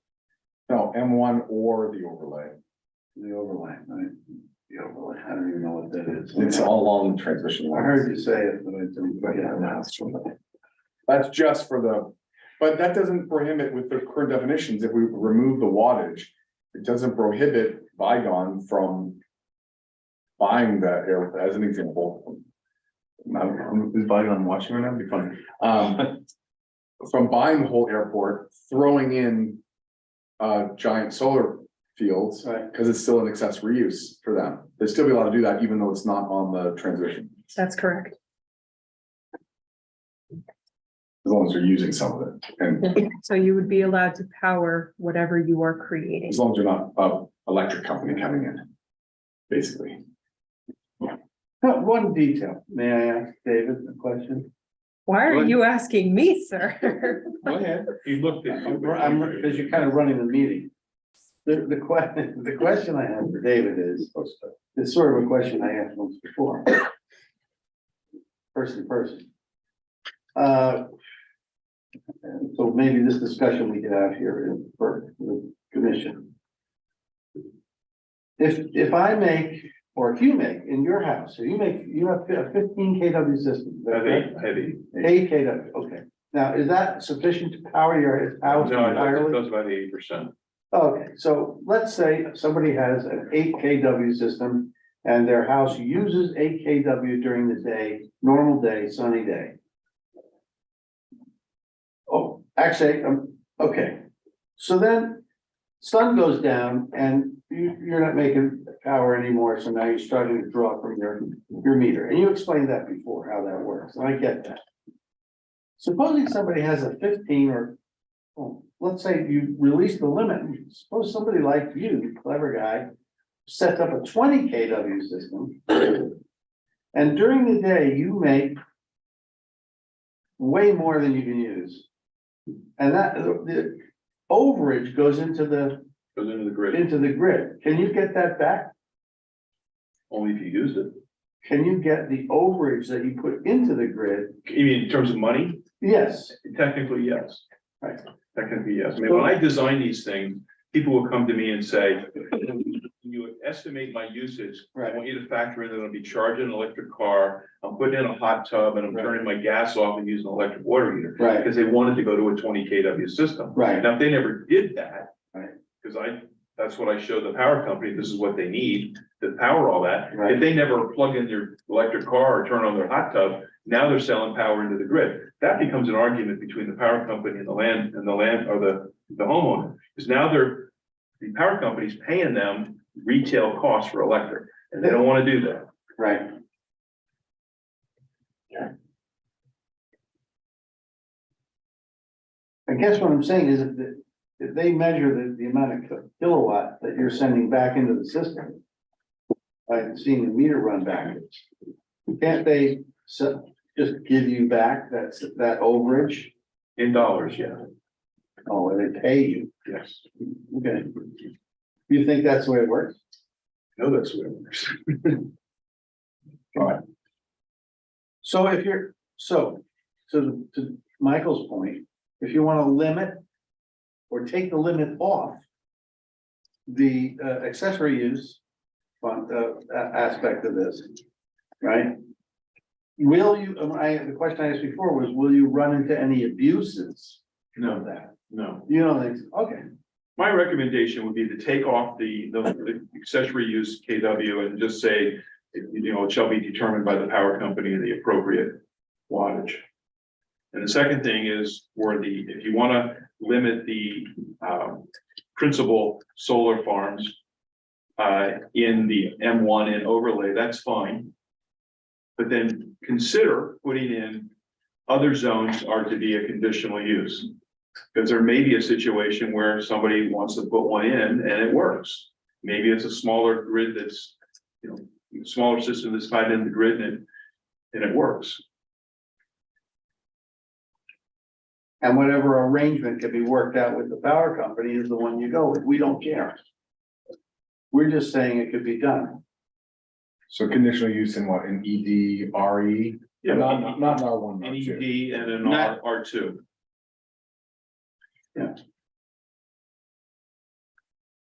No, M1 or the overlay. The overlay, right? The overlay, I don't even know what that is. It's all along the transmission I line. heard you say it, but I didn't. Yeah, That's just for the, but that doesn't prohibit with the current definitions, if we remove the wattage, it doesn't prohibit Bygone from buying that air, as an example. Is Bygone watching right now? It'd be funny. From buying the whole airport, throwing in giant solar fields, Right. because it's still an accessory use for them. They'd still be allowed to do that, even though it's not on the transition, That's correct. as long as they're using some of it, and So you would be allowed to power whatever you are creating. as long as you're not a electric company coming in, basically. One detail, may I ask David a question? Why are What? you asking me, sir? Go ahead. He looked at. Because you're kind of running the meeting. The question I have for David is, it's sort of a question I asked once before. Person to person. So maybe this discussion we could have here is for the commission. If I make, or if you make in your house, so you have a 15 kW system. is that correct? Heavy. 8 kW, okay. Now, is that sufficient to power your house No, it entirely? does about 80%. Okay, so let's say somebody has an 8 kW system and their house uses 8 kW during the day, normal day, sunny day. Oh, actually, okay. So then sun goes down and you're not making power anymore, so now you're starting to draw from your meter. And you explained that before, how that works, and I get that. Supposing somebody has a 15 or, well, let's say you release the limit, suppose somebody like you, clever guy, sets up a 20 kW system. And during the day, you make way more than you can use. And that, the overage goes into the grid. Can you get that back? Only if you used it. Can you get the overage that you put into the grid? You mean in terms of money? Yes. Technically, yes. Right. Technically, yes. I mean, when I design these things, people will come to me and say, "When you estimate my usage, I Right. want you to factor in that I'll be charging an electric car, I'm putting in a hot tub, and I'm Right. turning my gas off and using an electric water heater." Right. Because they wanted to go to a 20 kW system. Right. Now, if they never did that. Right. Because that's what I showed the power company, this is what they need to power all that. Right. If they never plug in their electric car or turn on their hot tub, now they're selling power into the grid. That becomes an argument between the power company and the land or the homeowner. Because now the power company's paying them retail costs for electric, and they don't want to do that. Right. I guess what I'm saying is if they measure the amount of kilowatt that you're sending back into the system. I've seen the meter run backwards. Can't they just give you back that overage? In dollars, yeah, Oh, and they pay you. yes. Okay. You think that's the way it works? No, that's the way it works. Alright. So if you're, to Michael's point, if you want to limit or take the limit off the accessory use aspect of this, right? Will you, the question I asked before was, will you run into any abuses of that? No. You don't think, so? Okay, My recommendation would be to take off the accessory use KW and just say, it shall be determined by the power company and the appropriate wattage. And the second thing is for if you want to limit the principal solar farms in the M1 and overlay, that's fine. But then consider putting in other zones are to be a conditional use. Because there may be a situation where somebody wants to put one in and it works. Maybe it's a smaller grid that's, smaller system that's tied in the grid and it works. And whatever arrangement can be worked out with the power company is the one you go with. We don't care. We're just saying it could be done. So conditional use in what, in ED, RE? Yeah, Not in R1. An R2. ED and an Not- R2.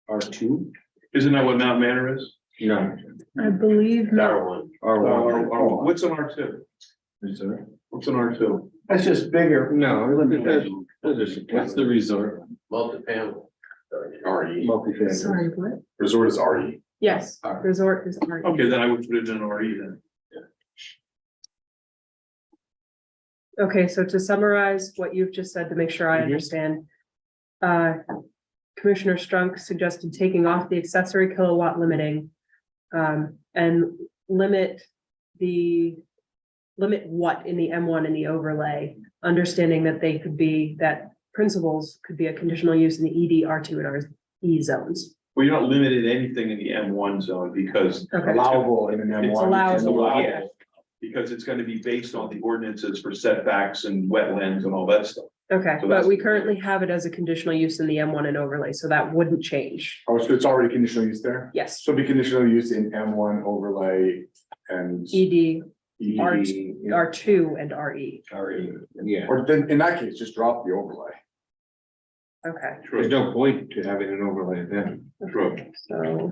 R2? Isn't that what Mount Manor is? No. I believe not. Darwin. R1. What's an R2? Is there? What's an R2? That's just bigger. No, What's the resort? Multi-family. RE. multi-family. Sorry, what? Resort is RE. Yes, resort is. RE. Okay, then I would put it in RE then. Okay, so to summarize what you've just said, to make sure I understand. Commissioner Strunk suggested taking off the accessory kilowatt limiting. And limit what in the M1 and the overlay, understanding that they could be, that principles could be a conditional use in the ED, R2 and RE zones. Well, you're not limited to anything in the M1 zone because. Okay. Allowable in an It's M1. allowable. Yeah, because it's gonna be based on the ordinances for setbacks and wetlands and all that stuff. Okay, So but that's- we currently have it as a conditional use in the M1 and overlay, so that wouldn't change. Oh, so it's already conditional use there? Yes, So it'd be conditional use in M1 overlay and. ED, ED. R2 and RE. Yeah, Or then, in that case, just drop the overlay. Okay, there's no point to having an overlay then. True. so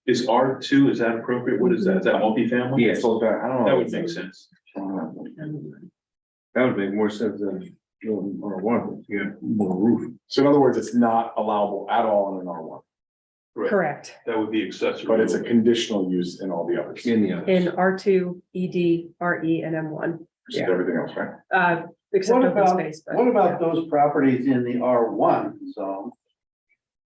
Is R2, is that appropriate? What is that? Is that multifamily? Yes. So that, I don't know. That would make sense. That would make more sense than R1, yeah, more roof. So in other words, it's not allowable at all in an R1, correct. That would be accessory. but it's a conditional use in all the others. In the others. In R2, ED, RE and M1, Just everything else, right? except What open about, space. but- what about those properties in the R1 zone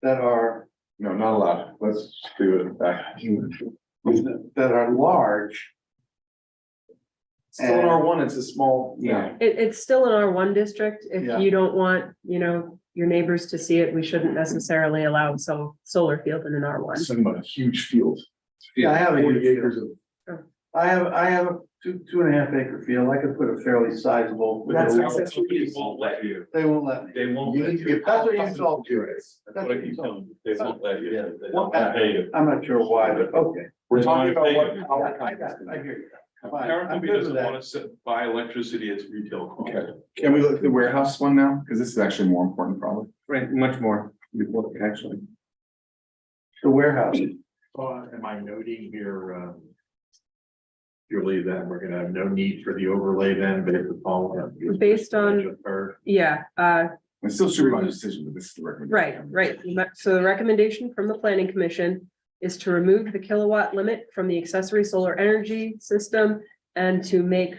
that are, No, not allowed. Let's do it back. that are large? Still in R1, it's a small. Yeah. It's still in R1 district. Yeah. If you don't want, your neighbors to see it, we shouldn't necessarily allow solar field in an R1. It's a huge field. Yeah, I have a 40 huge acres of. I have a 2.5 acre field. I could put a fairly sizable. That's They accessory use. won't let you. They won't let me. They won't You let need to you. get. That's what you told me. That's what I keep telling you. They won't let you. They Well, don't pay you. I'm not sure why, but okay. We're talking about what. I got it. I hear you. Fine. Power I'm company good doesn't with want that. to buy electricity at retail cost. Okay. Can we look at the warehouse one now? Because this is actually more important probably. Right, much more, actually. The warehouse. Am I noting here, Julie, that we're gonna have no need for the overlay then, based upon. Based on- Yeah, It's still supervised decision, but this is the recommendation. right. So the recommendation from the planning commission is to remove the kilowatt limit from the accessory solar energy system and to make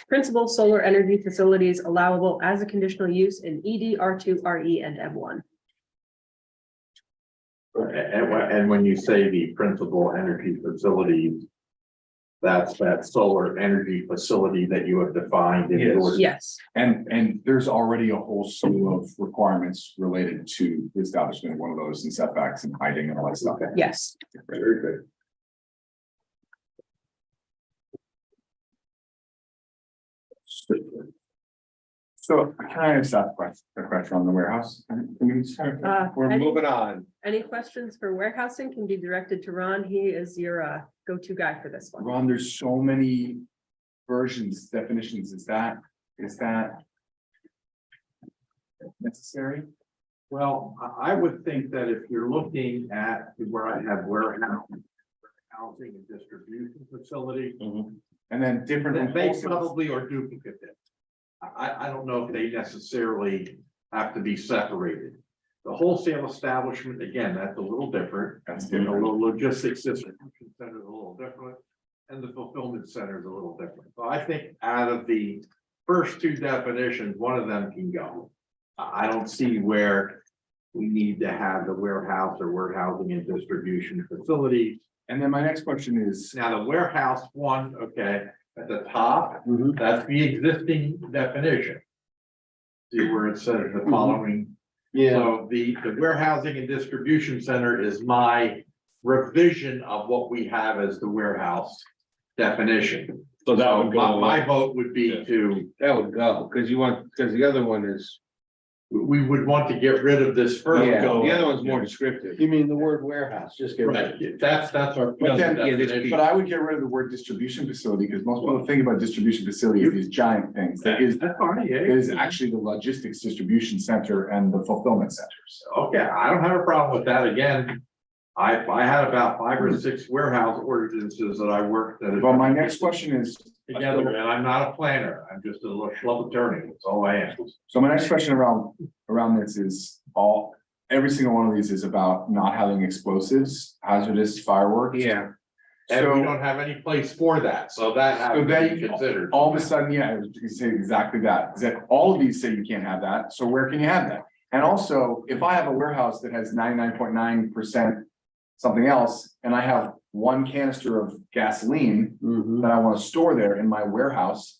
principal solar energy facilities allowable as a conditional use in ED, R2, RE, and M1. And when you say the principal energy facilities, that's that solar energy facility that you have defined in Yes. yours. Yes, And there's already a whole slew of requirements related to the establishment of one of those and setbacks and hiding and all that stuff. yes. Very good. So can I just ask a question on the warehouse? We're Any moving on. questions for warehousing can be directed to Ron. He is your go-to guy for this one. Ron, there's so many versions, definitions. Is that necessary? Well, I would think that if you're looking at where I have housing and distribution facility, And then different. then they wholesale- probably are duplicative. I don't know if they necessarily have to be separated. The wholesale establishment, again, that's a little different. That's And the different. logistics distribution center is a little different. And the fulfillment center is a little different. So I think out of the first two definitions, one of them can go. I don't see where we need to have the warehouse or warehousing and distribution facility. And then my next question is, Now, the warehouse one, okay, at the top, that's the existing definition. See where it says the following. Yeah, So the warehousing and distribution center is my revision of what we have as the warehouse definition. So that would go My away. vote would be to, That would go, because the other one is, we would want to get rid of this first. yeah, the other one's more descriptive. you mean the word warehouse, just get rid of it. Right, that's our. But then- definition. but I would get rid of the word distribution facility, because most people think about distribution facility as these giant things. That is, That's fine, yeah. it is actually the logistics distribution center and the fulfillment centers. Okay, I don't have a problem with that. Again, I had about 5 or 6 warehouse ordinances that I worked. But my next question is, Together, and I'm not a planner. I'm just a little club attorney. That's all I am. so my next question around this is every single one of these is about not having explosives, hazardous fireworks. Yeah, And we So don't have any place for that, so that has to then be considered. all of a sudden, yeah, I was gonna say exactly that, is that all of these say you can't have that, so where can you have that? And also, if I have a warehouse that has 99.9% something else, and I have one canister of gasoline that I want to store there in my warehouse,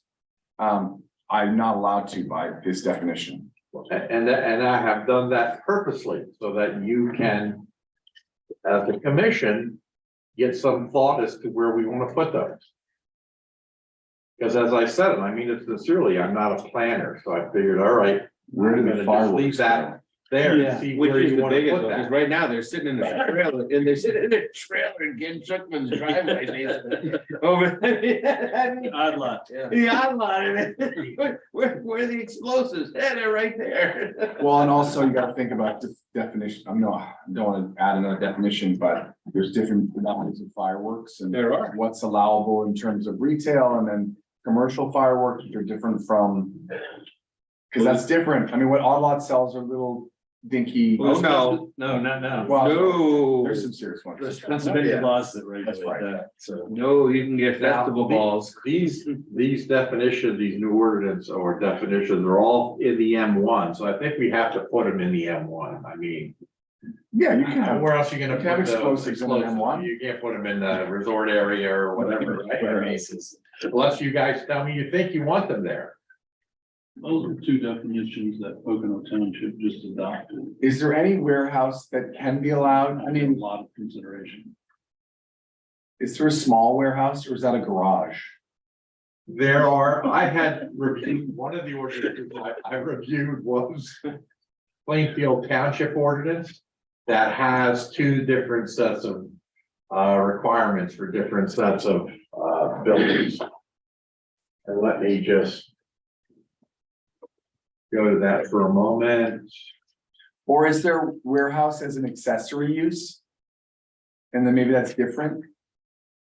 I'm not allowed to by this definition. And I have done that purposely, so that you can, as a commission, get some thought as to where we want to put those. Because as I said, and I mean it sincerely, I'm not a planner, so I figured, all right, Where do I'm the gonna just fireworks leave that go? there Yeah. and see which where is you the want to biggest put one, because that. right now they're sitting in the trailer, and they're sitting in a trailer in Ken Chuckman's driveway. basically, Over. Odd lot. The odd lot, and where are the explosives? Yeah, they're right there. Well, and also you gotta think about the definition, I don't wanna add another definition, but there's different levels of fireworks and There are. what's allowable in terms of retail and then commercial fireworks, which are different from. Cause that's different, I mean, what Odd Lot sells are little dinky. Oh, no. No, not now. Well, No, there's some serious ones. There's Pennsylvania laws that That's regulate right. that, so. no, you can get festival balls. These definitions, these new ordinance or definitions are all in the M1, so I think we have to put them in the M1. I mean, Yeah, you can have. where else are you gonna You can have put the explosives in an M1. You can't put them in the resort area or whatever, right? I mean, unless you guys tell me you think you want them there. Those are two definitions that Pocono Township just adopted. Is there any warehouse that can be allowed? I A mean, lot of consideration. is there a small warehouse or is that a garage? There are, I had reviewed, one of the ordinances I reviewed was Plainfield Township ordinance that has 2 different sets of requirements for different sets of buildings. And let me just go to that for a moment. Or is there warehouse as an accessory use? And then maybe that's different?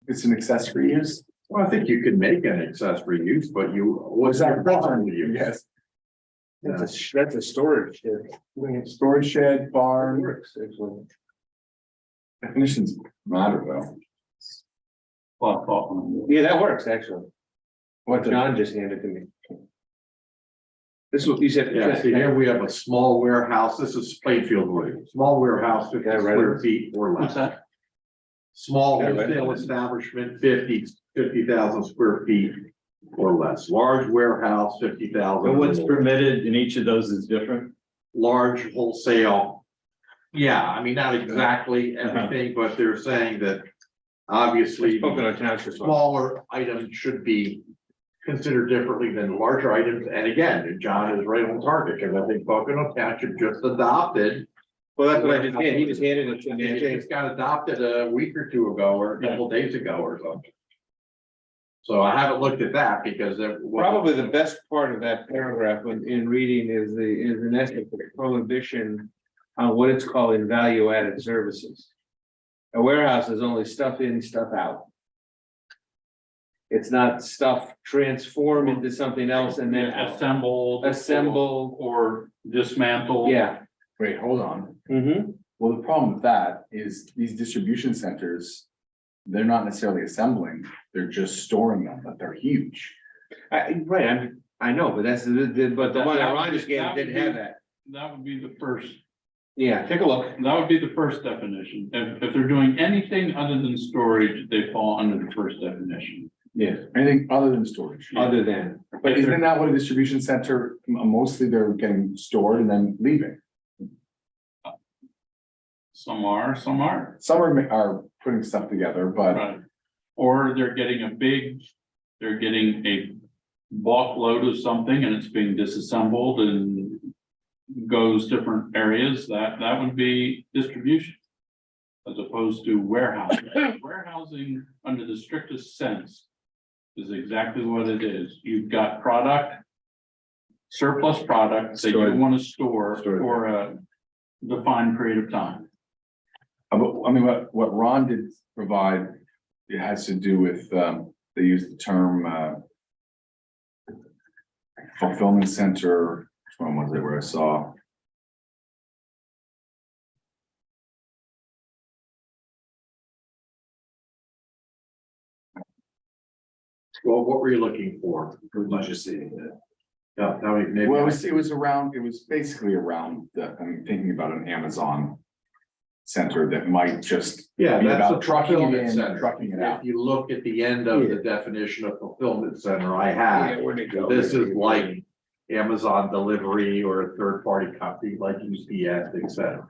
It's an accessory use? Well, I think you could make an accessory use, but what's your principal use? Yes, That's a storage. storage shed, barn, Works, actually. definitions matter though. Lot of thought on it. Yeah, that works, actually. What the- John just handed to me. This is what you said. Yeah, see, here we have a small warehouse. This is Plainfield Wood. Small warehouse, 50 Yeah, right. square feet or What's less. that? Small Yeah, right. wholesale establishment, 50,000 square feet or less. Large warehouse, 50,000. And what's permitted in each of those is different? Large wholesale. Yeah, I mean, not exactly everything, but they're saying that obviously Pocono Township. smaller items should be considered differently than larger items. And again, John is right on target, because I think Pocono Township just adopted. Well, that's what I just did. He just handed it to It me. just got adopted a week or 2 ago, or a couple days ago or something. So I haven't looked at that because Probably the best part of that paragraph in reading is in essence, the prohibition on what it's calling value added services. A warehouse is only stuff in, stuff out. It's not stuff transformed into something else and then Assembled. assemble. Or dismantled. Yeah. Wait, hold on. Mm-hmm. Well, the problem with that is these distribution centers, they're not necessarily assembling, they're just storing them, but they're huge. Right, I know, but that's but the one that Ron just gave That would didn't have be- that. That would be the first, Yeah, take a look. that would be the first definition. If they're doing anything other than storage, they fall under the first definition. Yeah, Anything other than storage. other than, But isn't that what a distribution center, mostly they're getting stored and then leaving? Some are, some aren't. Some are putting stuff together, but Right. Or they're getting a bulk load of something and it's being disassembled and goes different areas, that would be distribution. As opposed to warehousing. Warehousing, under the strictest sense, is exactly what it is. You've got product, surplus product that you Stored. want to store Stored. for a defined period of time. But, I mean, what Ron did provide, it has to do with, they use the term, fulfillment center, which one was it where I saw? Well, what were you looking for? Let's just see. Yeah, I mean, maybe. Well, it was basically around I'm thinking about an Amazon center that might just Yeah, be that's a about trucking it fulfillment in, center. trucking it out. If you look at the end of the definition of fulfillment center I yeah, have, where'd it go? this is like Amazon delivery or a third party company like UPS, et cetera.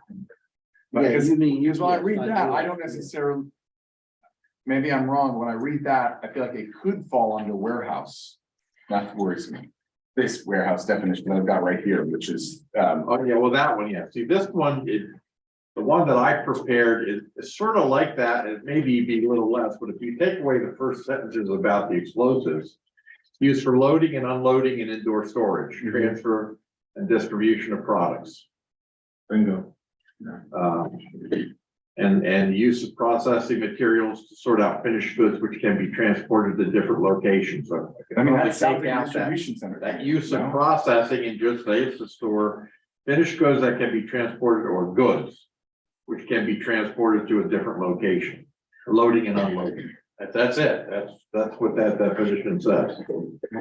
But Yeah, because you mean because when I UPS, read not that, I yours. don't necessarily. Maybe I'm wrong, when I read that, I feel like it could fall under warehouse. That worries me. This warehouse definition that I've got right here, which is, Oh, yeah, well, that one, yeah. See, this one, the one that I prepared is sort of like that. It maybe be a little less, but if you take away the first sentences about the explosives. Used for loading and unloading and indoor storage, transfer and distribution of products. bingo. And use of processing materials to sort out finished goods which can be transported to different locations. So I mean, probably that sounds take like a out distribution center. that use No? of processing and just say it's to store finished goods that can be transported or goods. Which can be transported to a different location, loading and unloading. That's it. That's what that definition says.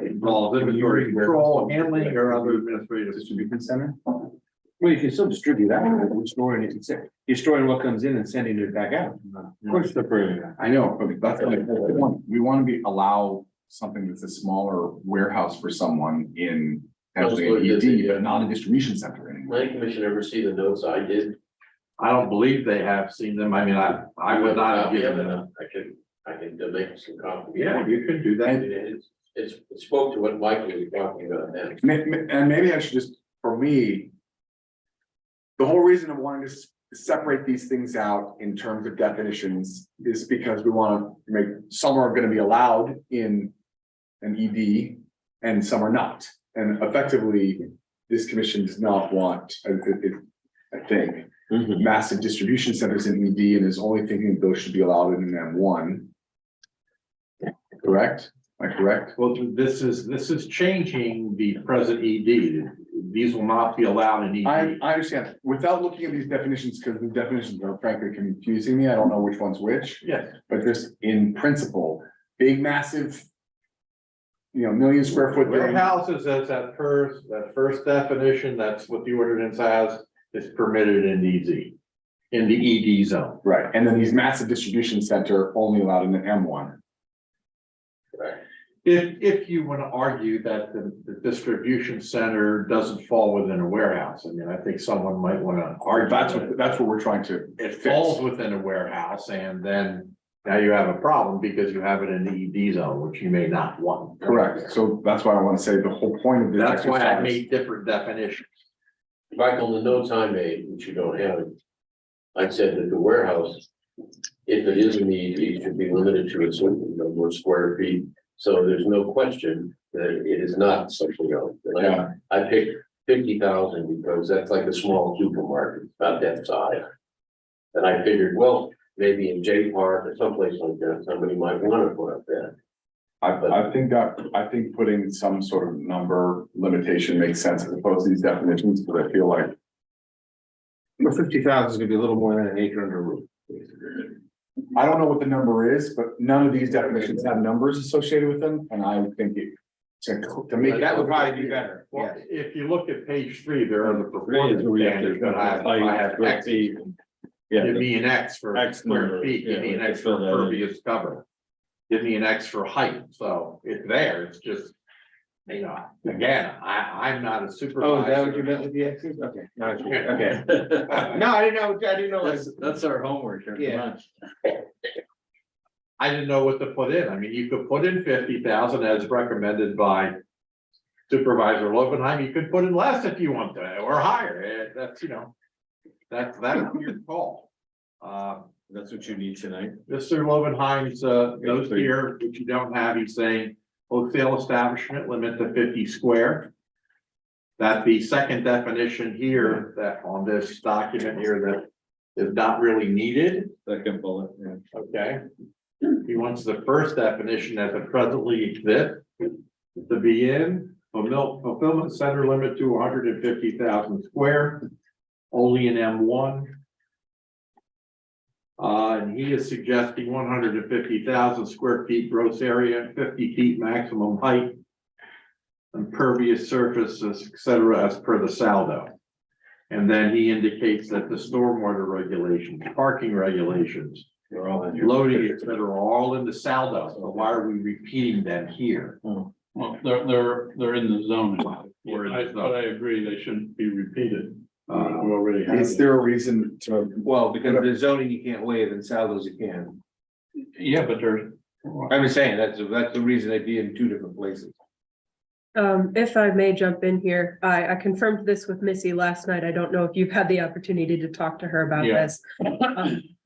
Involves inventory control, handling, or other administrative. Distribution center? Well, you can still distribute that, you're storing it, you're storing what comes in and sending it back out. Of course, separating that. I know, but that's like, we want to allow something that's a smaller warehouse for someone in. Actually, an ED, but not a distribution center anymore. Planning commission ever see the notes I did? I don't believe they have seen them. I mean, I would not have given them. I can make some copies. Yeah, you could do And that. it spoke to what Michael was talking about then. And maybe I should just, for me. The whole reason of wanting to separate these things out in terms of definitions is because we want to make, some are gonna be allowed in an ED and some are not. And effectively, this commission does not want, I think, massive distribution centers in ED and is only thinking those should be allowed in an M1. Correct? Am I correct? Well, this is changing the present ED. These will not be allowed in ED. I understand. Without looking at these definitions, because the definitions are frankly confusing me. I don't know which one's which, Yes. but just in principle, big, massive. Million square foot. building. Warehouses, that's that first definition, that's what the ordinance has, is permitted in ED. In the ED zone. Right, and then these massive distribution center only allowed in the M1. If you want to argue that the distribution center doesn't fall within a warehouse, I mean, I think someone might want to argue. That's what we're trying to. It falls within a warehouse and then now you have a problem because you have it in the ED zone, which you may not want. Correct, so that's why I want to say the whole point of this. That's why I exercise- made different definitions. Michael, the notes I made, which you don't have, I said that the warehouse, if it is an ED, it should be limited to a certain number of square feet. So there's no question that it is not something else. And Yeah. I picked 50,000 because that's like a small supermarket, about that size. And I figured, well, maybe in J Park or someplace like that, somebody might want to put up that. I think putting some sort of number limitation makes sense as opposed to these definitions, but I feel like. 50,000 is gonna be a little more than an acre under roof. I don't know what the number is, but none of these definitions have numbers associated with them, and I think to make. That would probably be better, Well, yes. if you look at page 3, there are the Three is performance where we have to- standards, but I have X, give Yeah, me an X for X square number, feet, give me yeah, an we X could fill for that in. pervious cover. Give me an X for height, so it's there, it's just, you know, again, I'm not a Oh, is supervisor. that what you meant with the X's? Okay, no, it's okay. No, I didn't know. That's our homework here. Yeah. I didn't know what to put in. I mean, you could put in 50,000 as recommended by Supervisor Lobenheim. You could put in less if you want to, or higher. That's, you know, that's your call. That's what you need tonight. Mr. Lobenheim's notes here, which you don't have, he's saying wholesale establishment limit to 50 square. That the second definition here that on this document here that is not really needed. Second bullet, yeah. Okay. He wants the first definition as it presently exists to be in fulfillment center limit to 150,000 square, only in M1. And he is suggesting 150,000 square feet gross area, 50 feet maximum height, impervious surfaces, et cetera, as per the saldo. And then he indicates that the stormwater regulations, parking regulations, They're all in here. loading, et cetera, are all in the saldo. So why are we repeating them here? Well, they're in the zoning. We're in the zone. But I agree, they shouldn't be repeated. We Uh, already have. Is it. there a reason to, Well, because the zoning you can't waive and saldos you can. Yeah, but there's, I'm just saying, that's the reason they'd be in two different places. If I may jump in here, I confirmed this with Missy last night. I don't know if you've had the opportunity to talk to her about Yeah. this.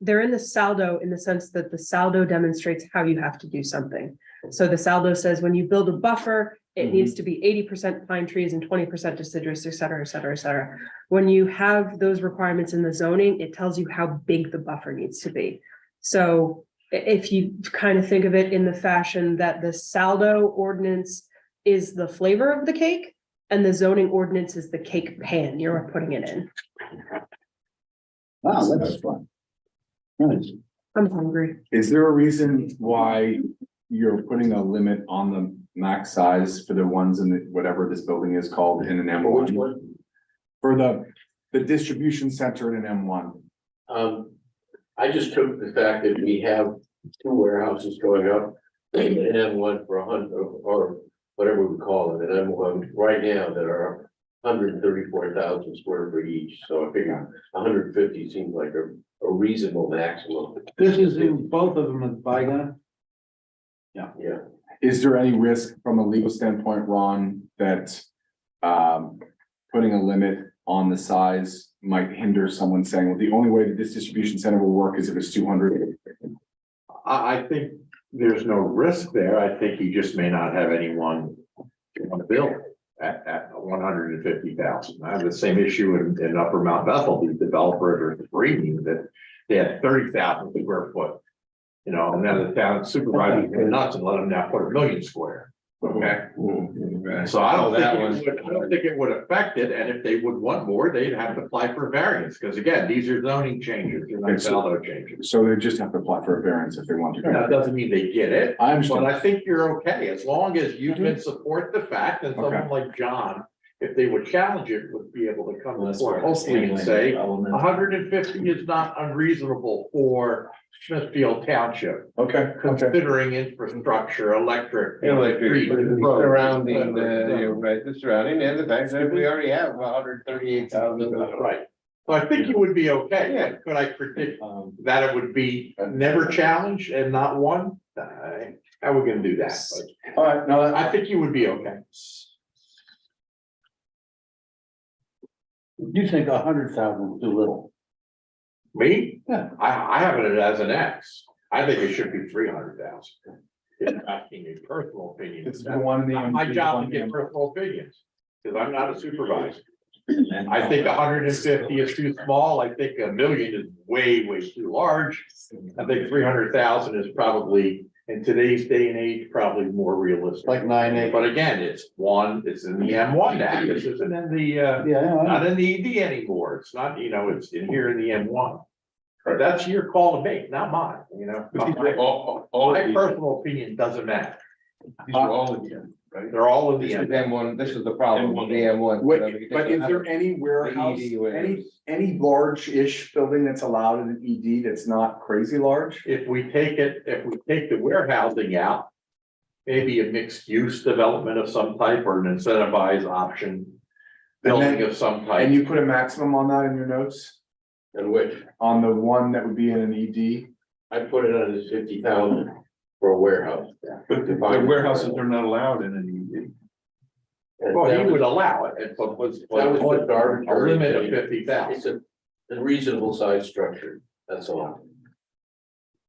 They're in the saldo in the sense that the saldo demonstrates how you have to do something. So the saldo says when you build a buffer, it needs to be 80% pine trees and 20% deciduous, et cetera, et cetera, et cetera. When you have those requirements in the zoning, it tells you how big the buffer needs to be. So if you kind of think of it in the fashion that the saldo ordinance is the flavor of the cake and the zoning ordinance is the cake pan you're putting it in. Wow, that's fun. Nice. I'm hungry. is there a reason why you're putting a limit on the max size for the ones in the, whatever this building is called in an Which M1? one? For the distribution center in an M1? I just took the fact that we have two warehouses going up. And M1 for 100, or whatever we call it, and M1 right now that are 134,000 square feet each, so I figure 150 seems like a reasonable maximum. This is in both of them at Bygone. Yeah, Is there any risk from a legal standpoint, Ron, that putting a limit on the size might hinder someone saying, well, the only way that this distribution center will work is if it's 200? I think there's no risk there. I think you just may not have anyone on the bill at 150,000. I have the same issue in Upper Mount Bethel, the developer or the Green that they had 30,000 square foot. You know, and then the town supervisor went nuts and let them now put 1 million square. Okay, so I don't think it would affect it, and if they would want more, they'd have to apply for a variance, because again, these are zoning changes, they're not saldo changes. So they just have to apply for a variance if they want to. That doesn't mean they get it, I but understand. I think you're okay, as long as you can support the fact that someone like John, if they would challenge it, would be able to come to court, hopefully, and say 150 is not unreasonable for Smithfield Township, Okay, considering infrastructure, electric. Electric, roads. surrounding, the surrounding and the fact that we already have 138,000. Right, so I think you would be okay, Yeah. could I predict that it would be never challenged and not won? How are we gonna do that? But all right, no, I think you would be okay. You think 100,000 is too little? Me? Yeah. I have it as an X. I think it should be 300,000. If you're asking a personal opinion. This is the one in the. Not my job to get personal opinions, because I'm not a supervisor. I think 150 is too small. I think 1 million is way, way too large. I think 300,000 is probably, in today's day and age, probably more realistic. Like 9 acres. But again, it's in the M1 now. This isn't in the, Yeah, not in the ED anymore. It's not, you know, it's in here in the M1. But that's your call to make, not mine, you know. My personal opinion doesn't matter. These are all, right? They're all in This the is M1, this is the problem with the M1. But is there any warehouse, any large-ish building that's allowed in an ED that's not crazy large? If we take the warehousing out, maybe a mixed use development of some type or an incentivized option. Building of some type. And you put a maximum on that in your notes, And which, on the one that would be in an ED? I put it on as 50,000 for a warehouse. But the warehouses are not allowed in an ED. Well, he would allow it, but was That was just a arbitrary. limit of 50,000. It's a reasonable size structure, that's all.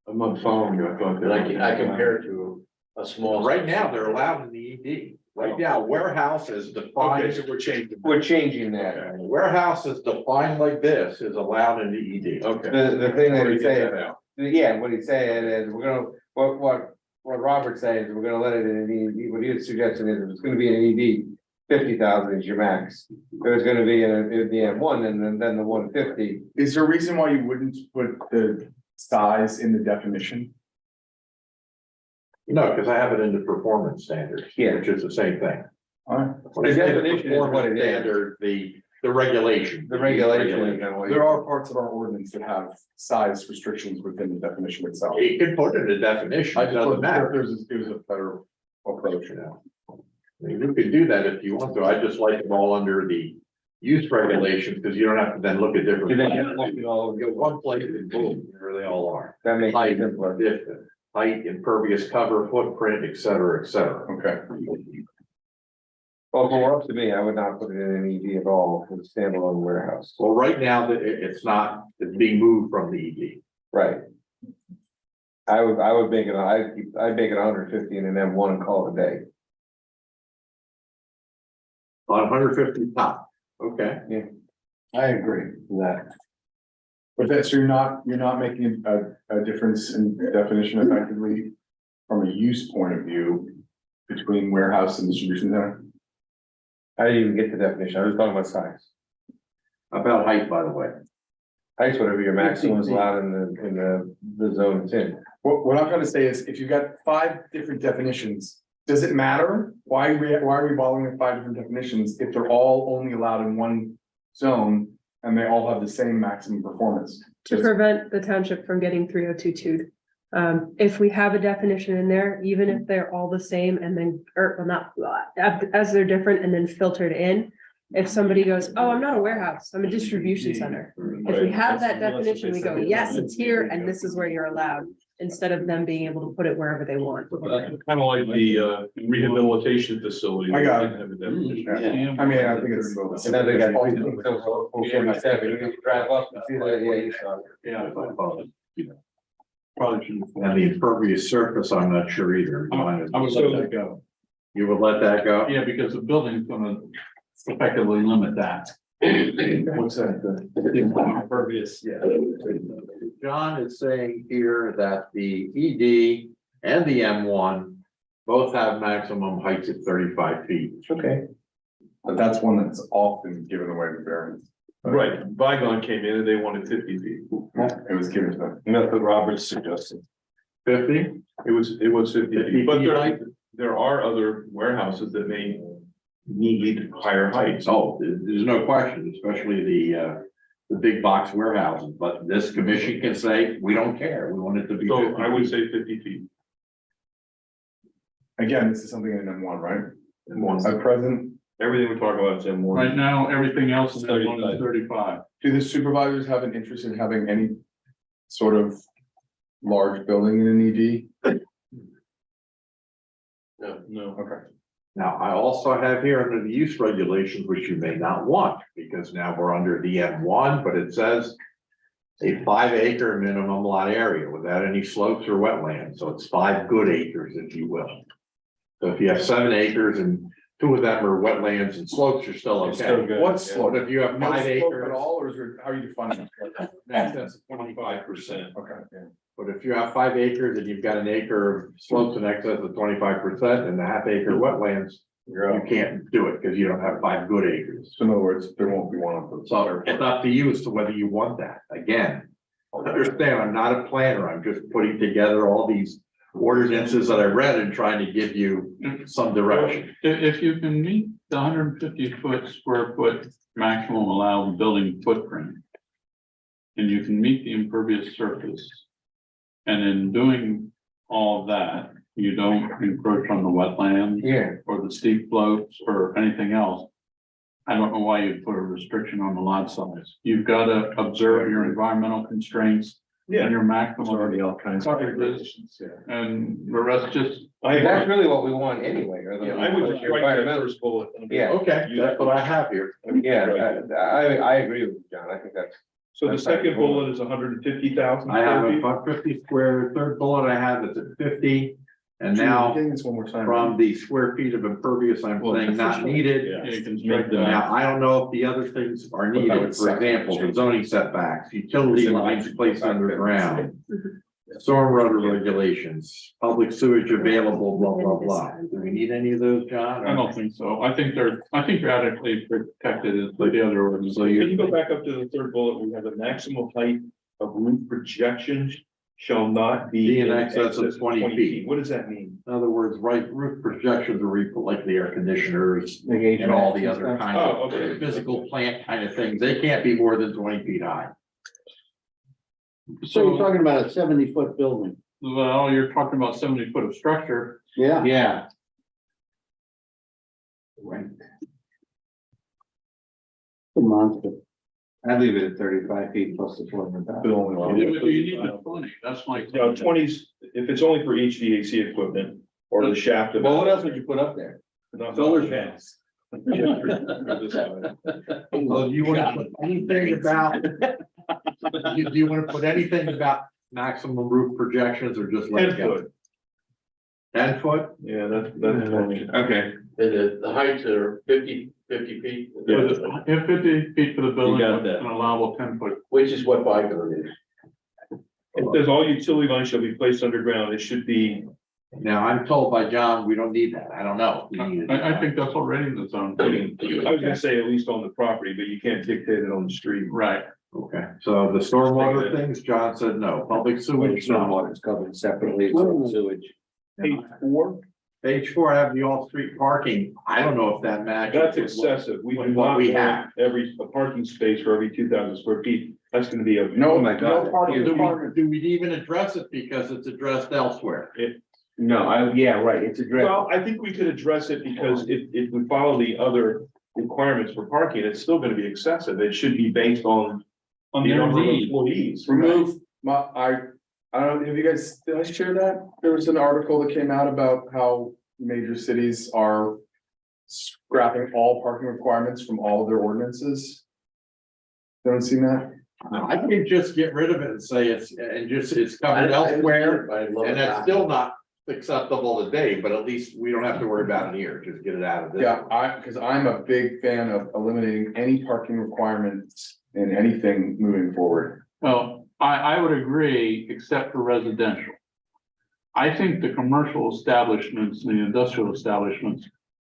I'm not following you, I thought. And I compare it to a small. Right now, they're allowed in the ED. Right now, warehouse is Okay, defined, so we're changing. We're changing that. warehouse is defined like this is allowed in the ED. Okay. The thing that he's Get saying, that out. yeah, what he's saying is, we're gonna, what Robert's saying is, we're gonna let it in an ED, what he's suggesting is, if it's gonna be an ED, 50,000 is your max. If it's gonna be in the M1, and then the 150, Is there a reason why you wouldn't put the size in the definition? No, because I have it in the performance standards, Yeah. which is the same thing. Alright. The definition is what it is. Standard, the regulation. the regulation is kind of what. There are parts of our ordinance that have size restrictions within the definition itself. You can put it in the definition, I it just doesn't wasn't sure matter. if there's a better approach, you know? I mean, you could do that if you want to. I just like them all under the use regulations, because you don't have to then look at different. And then you look at all of Go one place and boom, there they all are. that makes it Height, simpler. height, impervious cover, footprint, et cetera, et cetera. Okay. Well, if it were up to me, I would not put it in an ED at all, for the standalone warehouse. Well, right now, it's not, it's being moved from the ED. Right. I would make it, I'd make it 150 in an M1 and call it a day. On 150 top, okay. I agree with that. But that's, you're not making a difference in definition effectively from a use point of view between warehouse and distribution center? I didn't even get the definition, I was talking about size. About height, by the way. Height's whatever your maximum is allowed in the zone it's in. What I'm trying to say is, if you've got 5 different definitions, does it matter? Why are we bothering with 5 different definitions if they're all only allowed in one zone and they all have the same maximum performance? To prevent the township from getting 3022'd. If we have a definition in there, even if they're all the same and then, or well, not, as they're different and then filtered in. If somebody goes, oh, I'm not a warehouse, I'm a distribution center. If we have that definition, we go, yes, it's here and this is where you're allowed. Instead of them being able to put it wherever they want. Kind of like the rehabilitation facility. I got it. Didn't have a definition. Yeah. I mean, I think it's. And then they got. You drive up and see that, yeah, you saw it. Yeah. Probably shouldn't. And the impervious surface, I'm not sure either. I would let that go. You would let that go? Yeah, because the building's gonna effectively limit that. What's that? Impervious. Yeah. John is saying here that the ED and the M1 both have maximum heights of 35 feet. Okay. But that's one that's often given away with variance. Right, Bygone came in and they wanted 50 feet. It was given to them. That's what Robert's suggesting. 50? It was 50 feet, but there are other warehouses that may need higher heights. Oh, there's no question, especially the big box warehouses, but this commission can say, we don't care, we want it to be. So 50 I would feet. say 50 feet. Again, this is something in M1, right? And one, At present, everything we talk about is M1. Right now, everything else is 35. do the supervisors have an interest in having any sort of large building in an ED? No. Okay. Now, I also have here under the use regulations, which you may not want, because now we're under the M1, but it says a 5 acre minimum lot area without any slopes or wetlands, so it's 5 good acres, if you will. So if you have 7 acres and 2 of them are wetlands and slopes, you're still It's still okay. good. What's yeah. slope? But if you have No 5 slope acres, at all, or is there, how are you defining it? That's 25%. Okay, yeah. but if you have 5 acres and you've got an acre of slopes in excess of 25% and a half acre wetlands, you can't do it because you don't have 5 good acres. So in other words, there won't be one of those. So it's up to you as to whether you want that. Again, understand, I'm not a planner. I'm just putting together all these ordinances that I read and trying to give you some direction. If you can meet the 150 square foot maximum allowed building footprint. And you can meet the impervious surface. And in doing all of that, you don't encroach on the wetland. Yeah. Or the steep slopes or anything else. I don't know why you'd put a restriction on the lot size. You've got to observe your environmental constraints. And your maximum. Already all kinds of regulations, and the rest just. That's really what we want anyway, or the. I would just write that first bullet. Yeah. Okay, that's what I have here. Yeah, I agree with you, John. I think that's. So the second bullet is 150,000. I have a 50 square, third bullet I have is at 50. And now This one more time. from the square feet of impervious, I'm saying not needed. Yeah. You can strike that. Now, I don't know if the other things are needed, for example, the zoning setbacks, utility lines placed underground. Stormwater regulations, public sewage available, blah, blah, blah. Do we need any of those, John? I don't think so. I think they're adequately protected as the other ordinance. So Can you, you go back up to the third bullet? We have the maximum height of roof projections shall not be in excess of 20 feet. What does that mean? in other words, right, roof projections are like the air conditioners and all the other kind Oh, of okay. physical plant kind of things. They can't be more than 20 feet high. So you're So, talking about a 70-foot building? well, you're talking about 70 foot of structure. Yeah. Yeah. A monster. I'd leave it at 35 feet plus the 400. You need the 20, that's like. No, 20s, if it's only for HVAC equipment or the shaft of. Well, what else would you put up there? Solar panels. Well, do you want to put anything about? Do you want to put anything about maximum roof projections or just let 10 it go? foot. 10 foot? Yeah, that's plenty. Okay. And the heights are 50 feet. Yeah. If 50 feet for the building, You got with that. an allowable 10 foot. Which is what Bygone is. It says all utility lines shall be placed underground. It should be, Now, I'm told by John, we don't need that. I don't know. We need it. I think that's already in the zone. I was gonna say at least on the property, but you can't dictate it on the street. Right. Okay, so the stormwater things, John said no. Public sewage, no. Is covered separately, sewage. Page 4, Page 4, I have the off-street parking. I don't know if that matches. that's with what- excessive. We do with what not we want have. a parking space for every 2,000 square feet. That's gonna be a. No, my God. no parking requirement. Do we even address it because it's addressed elsewhere? No, yeah, right, it's a direct. Well, I think we could address it because if we follow the other requirements for parking, it's still gonna be excessive. It should be based on the their number of need. employees. Remove I don't know, have you guys, did I share that? There was an article that came out about how major cities are scrapping all parking requirements from all of their ordinances. Haven't seen that? I can just get rid of it and say it's covered elsewhere, and that's still not acceptable today, but at least we don't have to worry about it here. Just get it out of this. Yeah, because I'm a big fan of eliminating any parking requirements in anything moving forward. Well, I would agree, except for residential. I think the commercial establishments and the industrial establishments,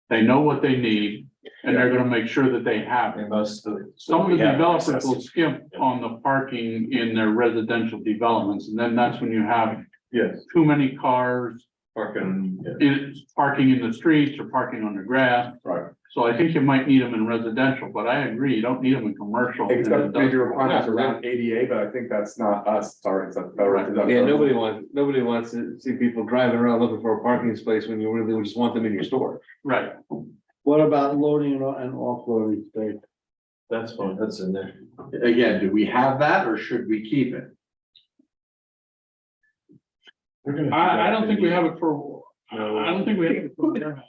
they know what they need and they're gonna make sure that they have it. Some of the developers will skimp on the parking in their residential developments, and then that's when you have Yes. too many cars Parking. parking in the streets or parking on the grass. Right. So I think you might need them in residential, but I agree, you don't need them in commercial. and Except major industrial. requirements around ADA, but I think that's not us, sorry, it's a federal. Yeah, nobody wants to see people driving around looking for a parking space when you really just want them in your store. Right. What about loading and offloading space? That's fine. That's in there. Again, do we have that or should we keep it? I don't think we have it for, No. I don't think we have it for warehouse.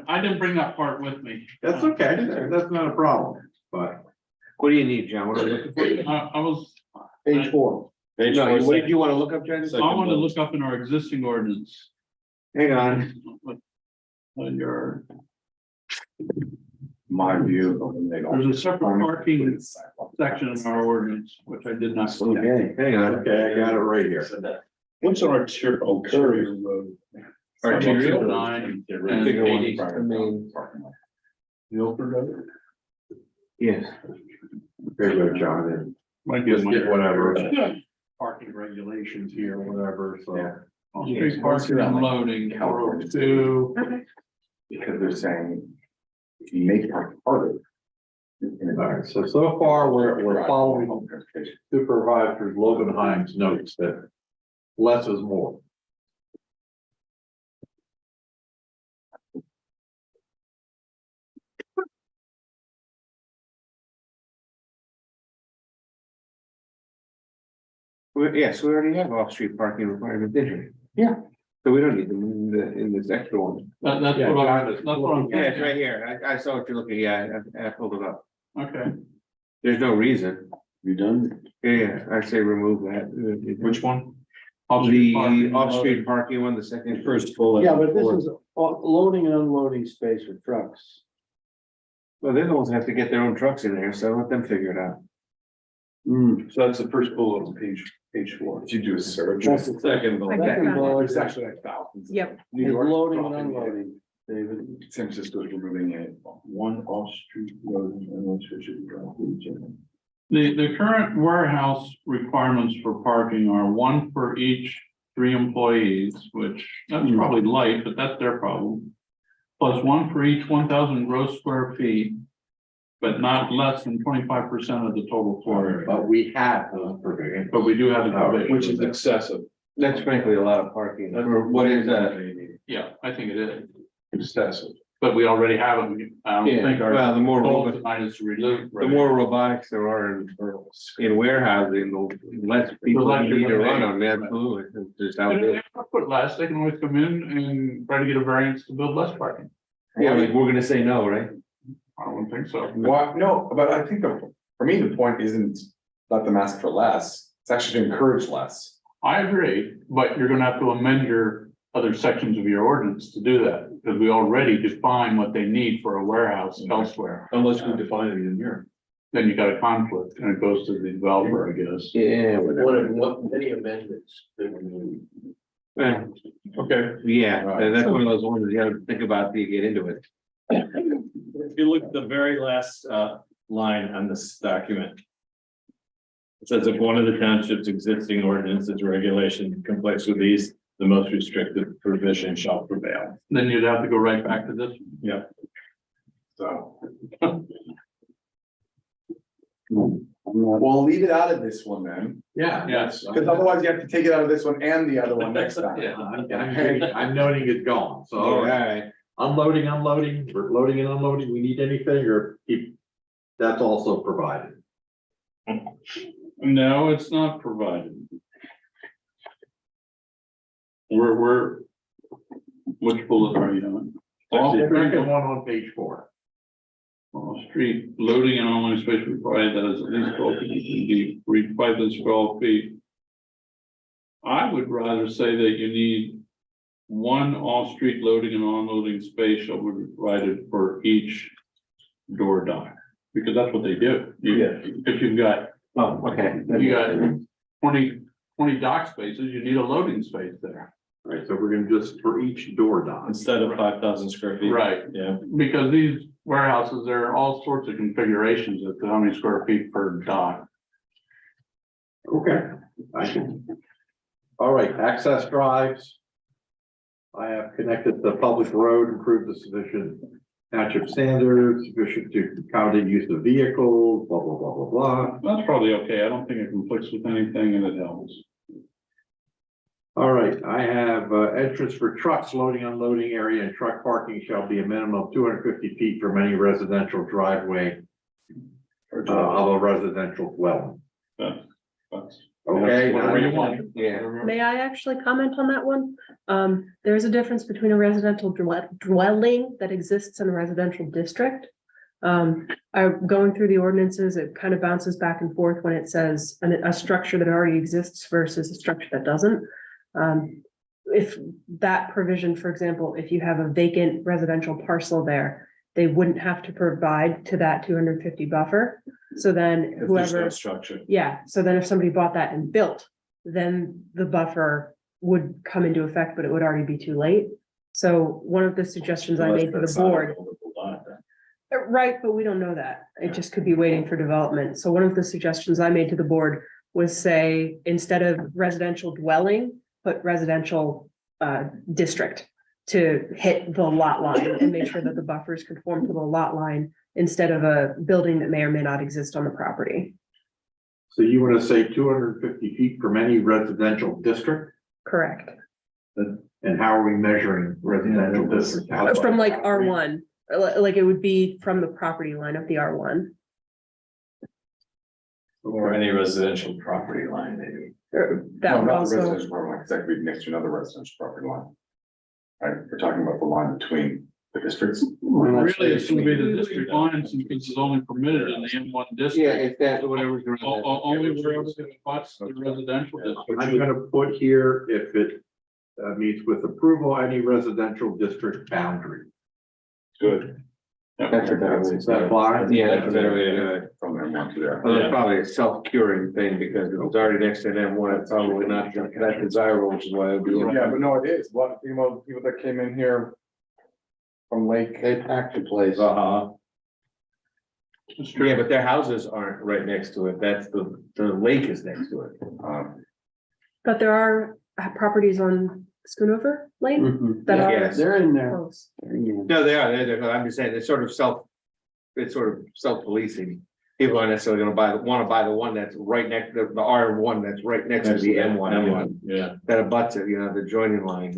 I didn't bring that part with me. That's okay. That's not a problem, but. What do you need, John? What are you looking for? I was, Page 4. No, what did you want to look up, John? I wanted to look up in our existing ordinance. Hang on. On your, My view. there's a separate parking section in our ordinance, which I did not. see. Okay, hang on. Okay, I got it right here. What's our Courier Road? Arterial. Nine The bigger one, the main. Milford Road? Yes. Very good, John. Might be Just my- get whatever. parking regulations here, whatever, so. Street parking and loading, California. 402. Okay. Because they're saying, if you make parking harder. All right, so far, we're following Supervisor Lobenheim's notes that less is more. Yes, we already have off-street parking requirement, didn't we? Yeah. So we don't need them in this extra one. That's Yeah, what John I'm, is that's what I'm Yeah, it's thinking. right here. I saw what you're looking, yeah, I pulled it up. Okay, There's no reason. You done? Yeah, I say remove that. Which one? Off-street parking The and off-street loading. parking one, the second. First bullet. Yeah, but this is loading and unloading space for trucks. Well, they're the ones that have to get their own trucks in there, so let them figure it out. So that's the first bullet on page 4. If you do a search. That's the second bullet. I Second got it. bullet There's is actually like thousands. Yep. is loading and unloading, David. San Francisco is removing it. One off-street loading and one should The current warehouse requirements for parking are 1 for each 3 employees, which that's probably light, but that's their problem. Plus 1 for each 1,000 gross square feet, but not less than 25% of the total floor area. But we have those provisions. But we do have the provision. Which is excessive. That's frankly a lot of parking. Or what is that? Yeah, I think it is, Excessive. but we already have it. I don't think our Well, the more, goal robo- tonight is to reduce. the more robotics there are in warehousing, the less people less you're need to gonna run make. on, absolutely. It's just how And it if is. they put less, they can always come in and try to get a variance to build less parking. Yeah, like, we're gonna say no, right? I don't think so. Why, no, but I think for me, the point isn't let them ask for less, it's actually to encourage less. I agree, but you're gonna have to amend your other sections of your ordinance to do that, because we already define what they need for a warehouse elsewhere. Unless we define it in here. Then you got a conflict and it goes to the developer, I guess. Yeah, What, many amendments that we need. Okay. Yeah, and that's one of those ones you gotta think about till you get into it. If you look at the very last line on this document. It says if one of the township's existing ordinances or regulation conflicts with these, the most restrictive provision shall prevail. Then you'd have to go right back to this. So. We'll leave it out of this one then, Yeah. Yes. because otherwise you have to take it out of this one and the other one next time. Yeah. I'm noting it's gone, so All right. unloading, we're loading and unloading, we need anything or keep, that's also provided. No, it's not provided. We're, which bullet are you on? That's the second one on page 4. Street loading and only space required that is at least 12 feet deep, reach 5 to 12 feet. I would rather say that you need 1 off-street loading and unloading space shall be provided for each door dock, because that's what they do. If you've got, Oh, okay. you got 20 dock spaces, you need a loading space there. Right, so we're gonna just for each door dock. Instead of 5,000 square feet. Right, Yeah. because these warehouses, there are all sorts of configurations as to how many square feet per dock. Okay. I can. All right, access drives. I have connected the public road, improved the sufficient township standards, sufficient to accommodate use of vehicles, blah, blah, blah, blah, blah. That's probably okay. I don't think it conflicts with anything and it helps. All right, I have entrance for trucks, loading, unloading area and truck parking shall be a minimum of 250 feet from any residential driveway of a residential dwelling. That's Okay. whatever you want. Yeah. May I actually comment on that one? There's a difference between a residential dwelling that exists in a residential district. I'm going through the ordinances, it kind of bounces back and forth when it says a structure that already exists versus a structure that doesn't. If that provision, for example, if you have a vacant residential parcel there, they wouldn't have to provide to that 250 buffer. So then If there's no whoever, structure. yeah, so then if somebody bought that and built, then the buffer would come into effect, but it would already be too late. So one of the suggestions I made to the board. Right, but we don't know that. It just could be waiting for development. So one of the suggestions I made to the board was say, instead of residential dwelling, put residential district to hit the lot line and make sure that the buffers conform to the lot line instead of a building that may or may not exist on the property. So you want to say 250 feet from any residential district? Correct. And how are we measuring residential district? From like R1, like it would be from the property line of the R1. Or any residential property line, maybe. That No, would not the also, residential property line, 'cause that could be next to another residential property line. Right, we're talking about the line between the districts. Really, it's gonna be the district line, since it's only permitted in the M1 Yeah, district. if that's whatever's. Only wherever it butts the residential district. I'm gonna put here, if it meets with approval, any residential district boundary. Good. That's a better way. Does that apply? Yeah, that's a better way to do it. From M1 to there. Well, it's probably a self-curing thing because if it's already next to an M1, it's probably not that desirable, which is why I'd be. Yeah, but no, it is. A lot of people that came in here from Lake. They packed the place. Uh-huh. Yeah, but their houses aren't right next to it. That's the lake is next to it. but there are properties on Schoonover Lane Mhm. that are Yes. They're in there. close. No, they are. I'm just saying, it's sort of self-policing. People aren't necessarily gonna want to buy the one that's right next, the R1 that's right next to the M1. Yeah. That abuts it, the joining line,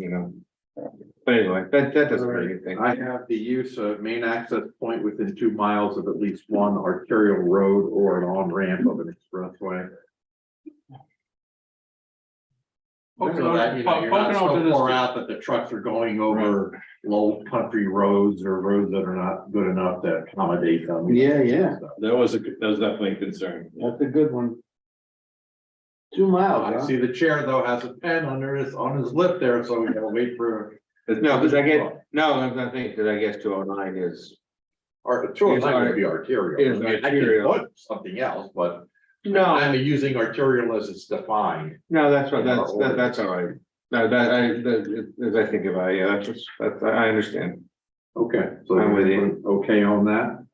But anyway, that doesn't really anything. I have the use of main access point within 2 miles of at least one arterial road or an on-ramp of an expressway. So that, you're not so far out that the trucks are going over low country roads or roads that are not good enough to accommodate them. Yeah, yeah, That was definitely a concern. that's a good one. 2 miles, I huh? see the chair though has a pen on his lip there, so we gotta wait for. No, because I think, because I guess 209 is. Or 209 would be arterial. Is I mean, I arterial. could put something else, but No, I'm using arterial as it's defined. no, that's right, that's all right. No, as I think about it, yeah, I understand. Okay, so I'm with we're you. okay on that.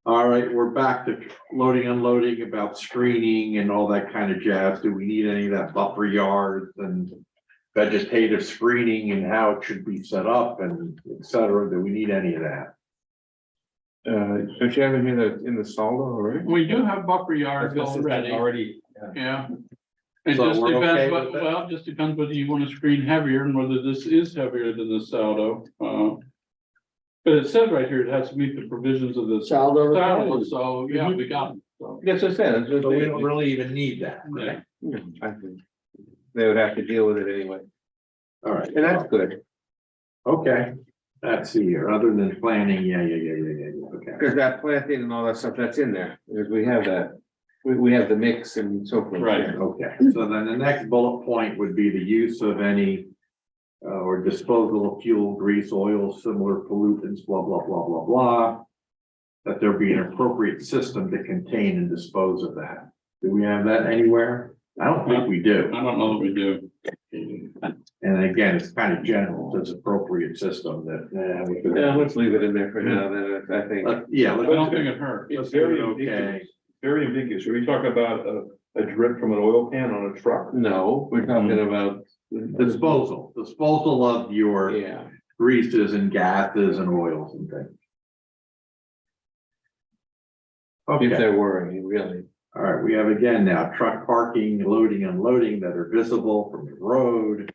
All right, we're back to loading, unloading about screening and all that kind of jazz. Do we need any of that buffer yards and vegetative screening and how it should be set up and et cetera? Do we need any of that? Don't you have it in the Saldo already? We do have buffer yards already, Already. yeah. It So just we're okay depends, with that? well, it just depends whether you want to screen heavier and whether this is heavier than the Saldo. But it says right here, it has to meet the provisions of the Saldo Saldo, requirements. so yeah, we got it. So, That's what I said. So we don't really even need that. yeah. I think they would have to deal with it anyway, All right. and that's good, Okay, let's see here, other than planning, yeah, okay. because that planting and all that stuff, that's in there, because we have that. We have the mix and so forth. Right. Yeah. Okay, so then the next bullet point would be the use of any or disposal of fuel, grease, oil, similar pollutants, blah, blah, blah, blah, blah. That there be an appropriate system to contain and dispose of that. Do we have that anywhere? I don't think we do. I don't know that we do. And again, it's kind of general, it's appropriate system that. we could- Yeah, let's leave it in there for now, then, I think. Yeah. I don't think it hurt. Let's do it, okay. Very ambiguous. Are we talking about a drip from an oil can on a truck? No, we're talking about. Disposal of your Yeah, greases and gases and oils and things. if Okay, there were any, really. all right, we have again now truck parking, loading, unloading that are visible from the road.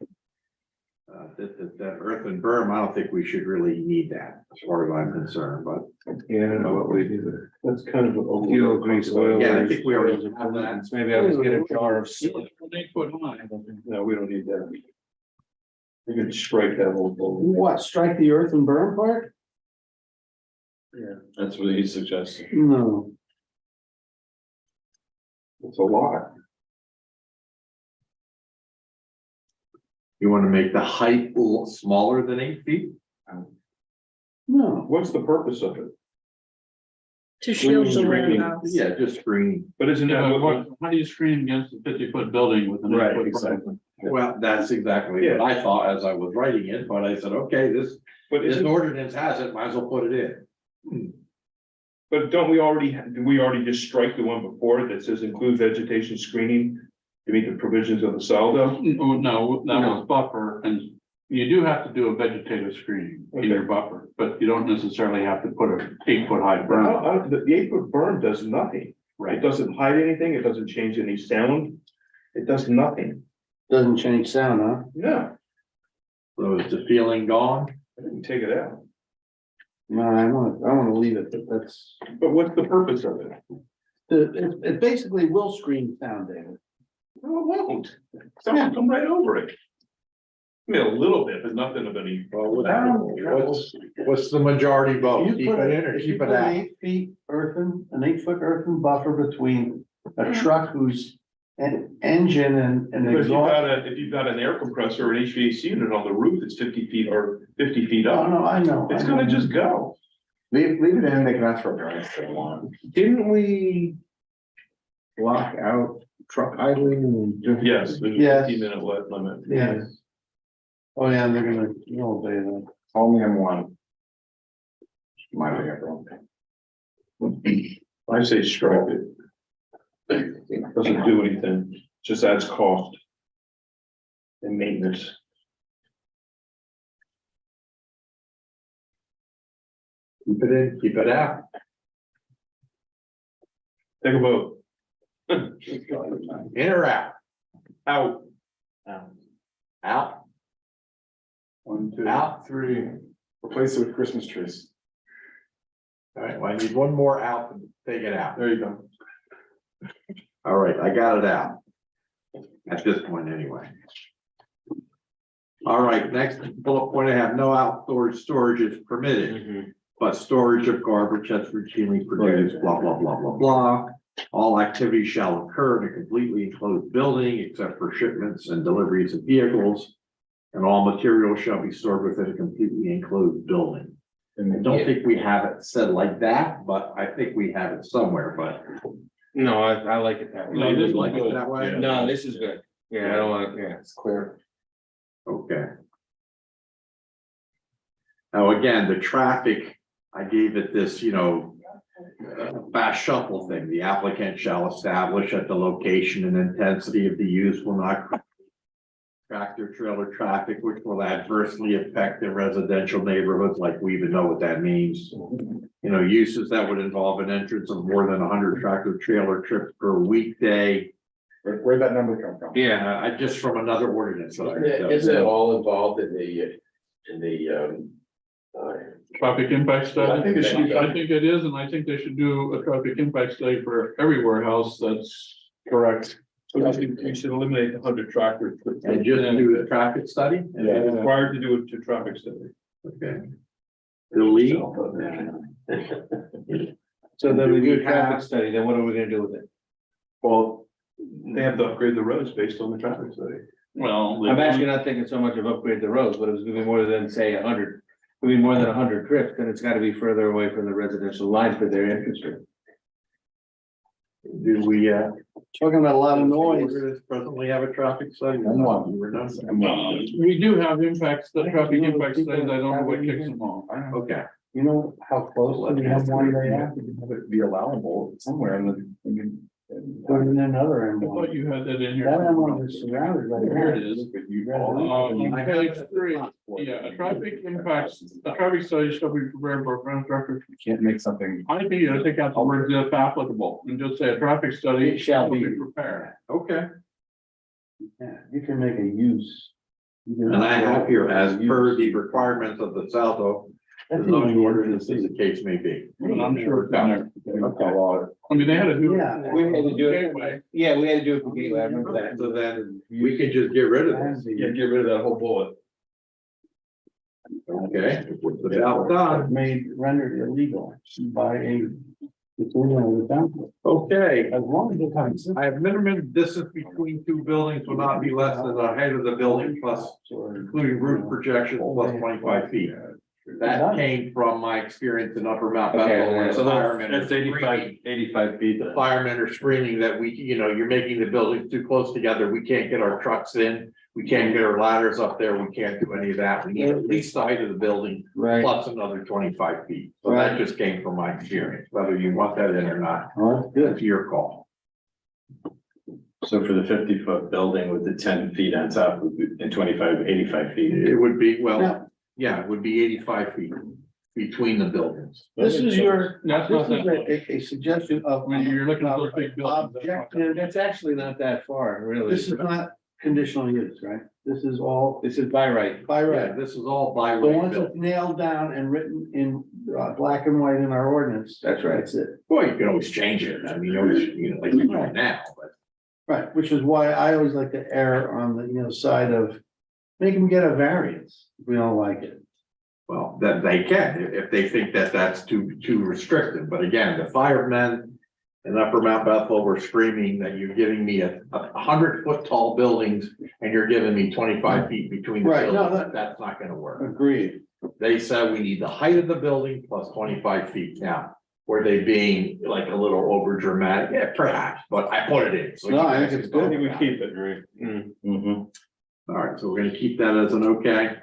That earth and berm, I don't think we should really need that as far as I'm concerned, but. Yeah, I don't know what we do. That's kind of. a- Fuel, grease, oil. Yeah, I think we already have that. Maybe I'll just get a jar of. 8 foot high. No, we don't need that. You can strike that whole. What, strike the earth and burn part? That's what he suggested. No. It's a lot. You want to make the height a little smaller than 8 feet? No. What's the purpose of it? To shield the Screening. warehouse. Yeah, just screening. But isn't Yeah, that but how do you screen against a 50-foot building with an 8 foot? berm? Well, that's exactly what I thought as I was writing it, but I said, okay, this But isn't, ordinance has it, might as well put it in. But did we already just strike the one before that says include vegetation screening to meet the provisions of the saldo? No, that was buffer, and you do have to do a vegetative screening in your buffer, but you don't necessarily have to put a 8-foot high berm. The 8-foot berm does nothing. It doesn't hide anything. It doesn't change any sound. It does nothing. Doesn't change sound, huh? No, So is the feeling gone? I didn't take it out. No, I wanna leave it, but that's, But what's the purpose of it? it basically will screen sound, David. No, it won't. Someone come right over it. I mean, a little bit, but nothing of any. What's the majority vote? If Keep you put it in or if you keep put it an out? 8 feet an 8-foot earthen buffer between a truck whose engine and But if exhaust. you've got an air compressor or an HVAC unit on the roof, it's 50 feet or 50 feet Oh, up. no, I know. It's gonna just go. Leave it in, they can ask for a variance if they want. Didn't we block out truck idling and? Yes, there's a Yes. 15-minute limit. Yes. Oh, yeah, they're gonna, you'll obey that. Only M1. My vehicle. I say strike it. Doesn't do anything, just adds cost. And maintenance. Keep it in, keep it out. Take a vote. In or out? Out. Out. 1, 2, Out. 3. Replace it with Christmas trees. All right, well, I need one more out to take it out. There you go. All right, I got it out. At this point anyway. All right, next bullet point, I have no outdoor storage is permitted, but storage of garbage that's routinely produced, blah, blah, blah, blah, blah. All activities shall occur in a completely enclosed building except for shipments and deliveries of vehicles. And all materials shall be stored within a completely enclosed building. And I don't think we have it said like that, but I think we have it somewhere, but. No, I like it that way. No, this is like it good. that way? No, this is good. Yeah, I don't want, yeah. It's clear. Okay. Now, again, the traffic, I gave it this, fast shuffle thing. The applicant shall establish that the location and intensity of the use will not tractor trailer traffic, which will adversely affect the residential neighborhoods, like we even know what that means. Uses that would involve an entrance of more than 100 tractor trailer trips per weekday. Where'd that number come from? Yeah, I just from another ordinance. that I- Isn't it all involved in the Traffic impact study? I think it should be- I think it is, and I think they should do a traffic impact study for every warehouse that's. Correct. So you should eliminate the 100 tractors. And just do the traffic study? Required to do it to traffic study. Okay. Delete. so then we do a have- traffic study, then what are we gonna do with it? Well, they have to upgrade the roads based on the traffic study. Well. I'm actually not thinking so much of upgrade the roads, but it was gonna be more than, say, 100. It'll be more than 100 trips, then it's gotta be further away from the residential line for their interest rate. Do we, Talking about a lot of noise. presently have a traffic study? We do have impacts, the traffic impact studies, I don't know what kicks them off. Okay. You know how close we have one they have? Have it be allowable somewhere in the. Put in another I M1. thought you had that in here. That M1 is surrounded by. Here it is. On I page 3, yeah, a traffic study shall be prepared for traffic. You can't make something. I think you gotta take out the word if applicable and just say a traffic study It shall be. prepared. Okay. Yeah, you can make a use. You can- And I have here, as per the requirements of the Saldo, the That's zoning even- ordinance as the case may be. And I'm sure it's down there. Okay. I mean, they had to do. Yeah. We had to do Gateway. it, yeah, we had to do it for Gateway, I remember that. So then we can just get rid of this. Yeah, get rid of that whole bullet. Okay. Put it out done. Made rendered illegal by a. It's illegal with them. Okay. As long as it comes. I have minimum distance between two buildings will not be less than the height of the building plus, including roof projections plus 25 feet. That came from my experience in Upper Mount Okay, Bethel, where So the firemen are that's 85 feet. the firemen are screaming that we, you're making the buildings too close together. We can't get our trucks in. We can't get our ladders up there. We can't do any of that. We need at least the height of the building Right. plus another 25 feet. So that just came from my experience, whether you want that in or not, Oh, that's good. it's your call. So for the 50-foot building with the 10 feet on top would be- and 25, 85 feet. It would be, well, Now- yeah, it would be 85 feet between the buildings. This is your, That's this not is that. a suggestion of. When you're looking at those big buildings. Objective, That's actually not that far, really. this is not conditional use, right? This is all This is by right. by Yeah, right. this is all by So right once built. it's nailed down and written in black and white in our ordinance. That's right. That's it. Well, you can always change it. I mean, you always, like you do now, but. Right, which is why I always like to err on the, side of make them get a variance if we don't like it. Well, that they can, if they think that that's too restrictive, but again, the firemen in Upper Mount Bethel were screaming that you're giving me a 100-foot tall buildings and you're giving me 25 feet between the Right, no, buildings, that's not gonna work. Agreed. They said we need the height of the building plus 25 feet now. Were they being like a little over dramatic? Yeah, perhaps, but I put it in. So No, you I guys think it's can good. talk about it. it, right? All right, so we're gonna keep that as an okay.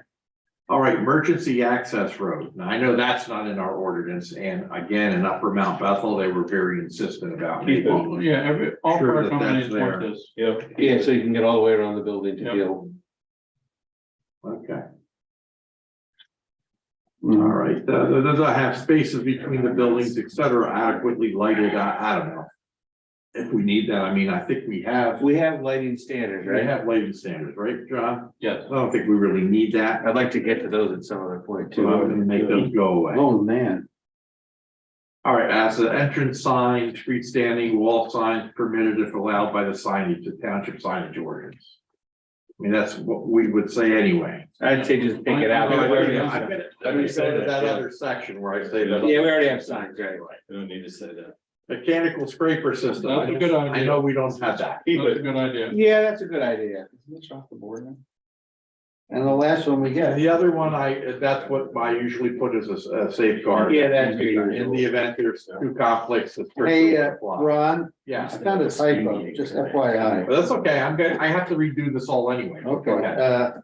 All right, emergency access road. Now, I know that's not in our ordinance, and again, in Upper Mount Bethel, they were very insistent about Keep it. making. Yeah, all Sure fire that companies that's want there. this. Yep. Yeah, so you can get all the way around the building to Yep. deal. Okay, all right, does it have spaces between the buildings, et cetera, adequately lighted? I don't know. If we need that, I mean, I think we have, We have lighting standards, we right? have lighting standards, right, John? Yes. I don't think we really need that. I'd like to get to those at some other point So I'm gonna too. make those go away. Oh, man. All right, as an entrance sign, freestanding wall signs permitted if allowed by the signage, the township signage ordinance. I mean, that's what we would say anyway. I'd say just take it out. I'm We already have gonna signs. I'm gonna go to that other section where I say that. Yeah, we already have signs, right? We don't need to say that. Mechanical scraper system. That's a good I idea. know we don't have that. That's a good idea. Yeah, that's a good idea. Off the board now. And the last one we And get. the other one, that's what I usually put as a safeguard. Yeah, that's In the event there's two conflicts. that Hey, strictly apply. Ron, Yeah, I found a typo, just FYI. but that's okay. I have to redo this all anyway. Go Okay, ahead.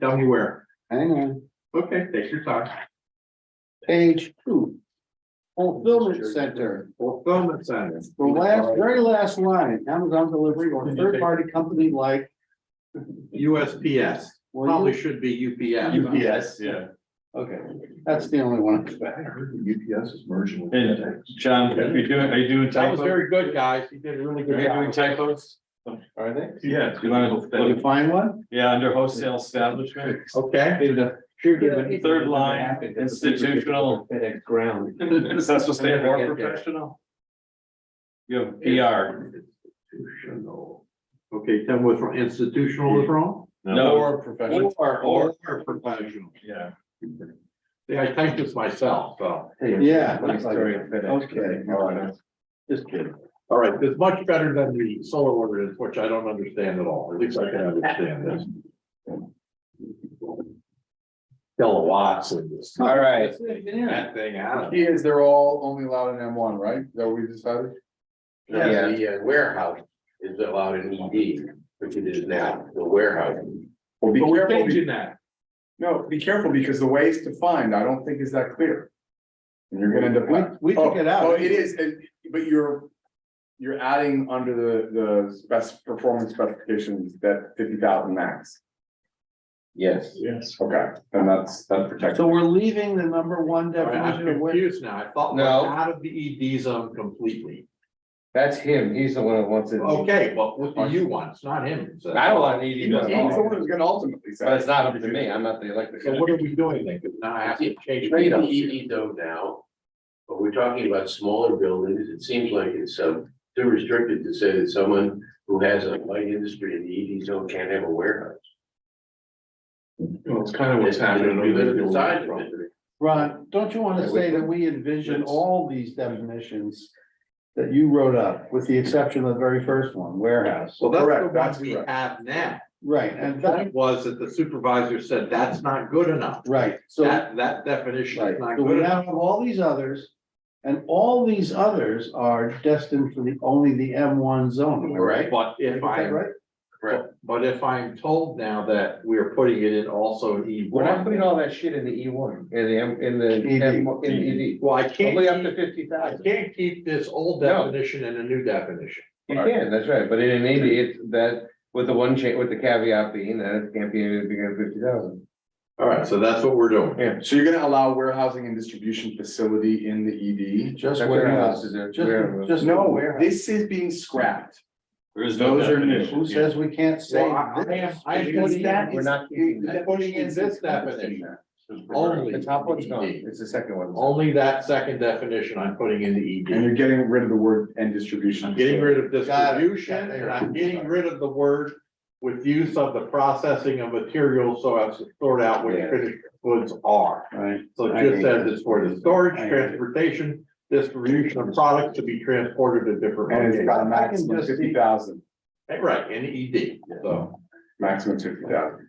Tell me where. hang on, Okay, take your time. page 2. Fulfillment center, Fulfillment center. the very last line, Amazon delivery or third party company like. USPS, Well, probably should be UPS. UPS, yeah. Okay, that's the only one. UPS is merging with. And John, are you doing That was typos? very good, guys. You did a really Are good you doing job. typos? Are they? Yeah. You want Did you to, find one? yeah, under wholesale establishment, Okay, third line, institutional. FedEx ground. Is that supposed to say more professional? You have PR. institutional. Okay, tell me what's wrong. Institutional is wrong? No. Or professional. Or professional. Yeah. Yeah, I typed this myself, so. Yeah. Okay. All right. Just kidding. All right, it's much better than the solar ordinance, which I don't understand at all. At least I can understand this. Kilowatts and this. All right. That thing out. Key is they're all only allowed in M1, right? Is that what we decided? Yeah. The warehouse is allowed in ED, which it is now, the warehouse. Well, be But we're careful, changing that. no, be careful because the way it's defined, I don't think is that clear. And you're gonna end up. We took it out. Oh, it is, but you're adding under the performance specifications that 50,000 max. Yes. Yes. Okay, and that's protected. So we're leaving the number one All right, I'm definition of where. confused now. I thought we're No. out of the ED zone completely. That's him. He's the one that wants it. Okay, but what do you want? It's not him. So- I don't want an ED. He's the one who's gonna ultimately say. But it's not up to me. I'm not the elected. So what are we doing then? 'Cause now I have to change. It's in the ED zone now, but we're talking about smaller buildings. It seems like it's too restricted to say that someone who has a light industry in the ED zone can't have a warehouse. Well, it's kind of what's happening. We live over inside there. of it. Ron, don't you want to say that we envision all these definitions that you wrote up, with the exception of the very first one, warehouse? Well, that's the Correct, one that's we correct. have now. Right, The and that, point was that the supervisor said that's not good enough. right, so. That definition Right, is not so we good now enough. have all these others, and all these others are destined for only the M1 zone, am I right? But Did I if get that I, right? but if I'm told now that we're putting it in also in E We're not putting one. all that shit in the E1, in the M, in the, ED. in the ED. Well, I can't Only up to keep, 50,000. I can't keep this old No. definition and a new definition. You can, that's right, but in an ED, it's that, with the one change, with the caveat being that it can't be any bigger than 50,000. All right, so that's what we're doing. Yeah. So you're gonna allow warehousing and distribution facility in the ED? Just That's warehouse, what it is, just, warehouse. just. No, warehouse. this is being scrapped. There is no Those are new. definition. Who says we can't say? Well, I am Because putting that in, We're not keeping that. I'm putting in this definition. Only. The top one's gone, ED. it's the second one. Only that second definition I'm putting in the And ED. you're getting rid of the word and distribution. I'm getting rid of Got it. distribution and I'm getting rid of the word with use of the processing of materials so as to sort out what Yeah. finished goods are. Right, So I it just get says it's for the storage, I get it. transportation, distribution of products to be transported to different And it's locations. got a I can maximum just see- 50,000, Right, in ED, so. maximum 50,000.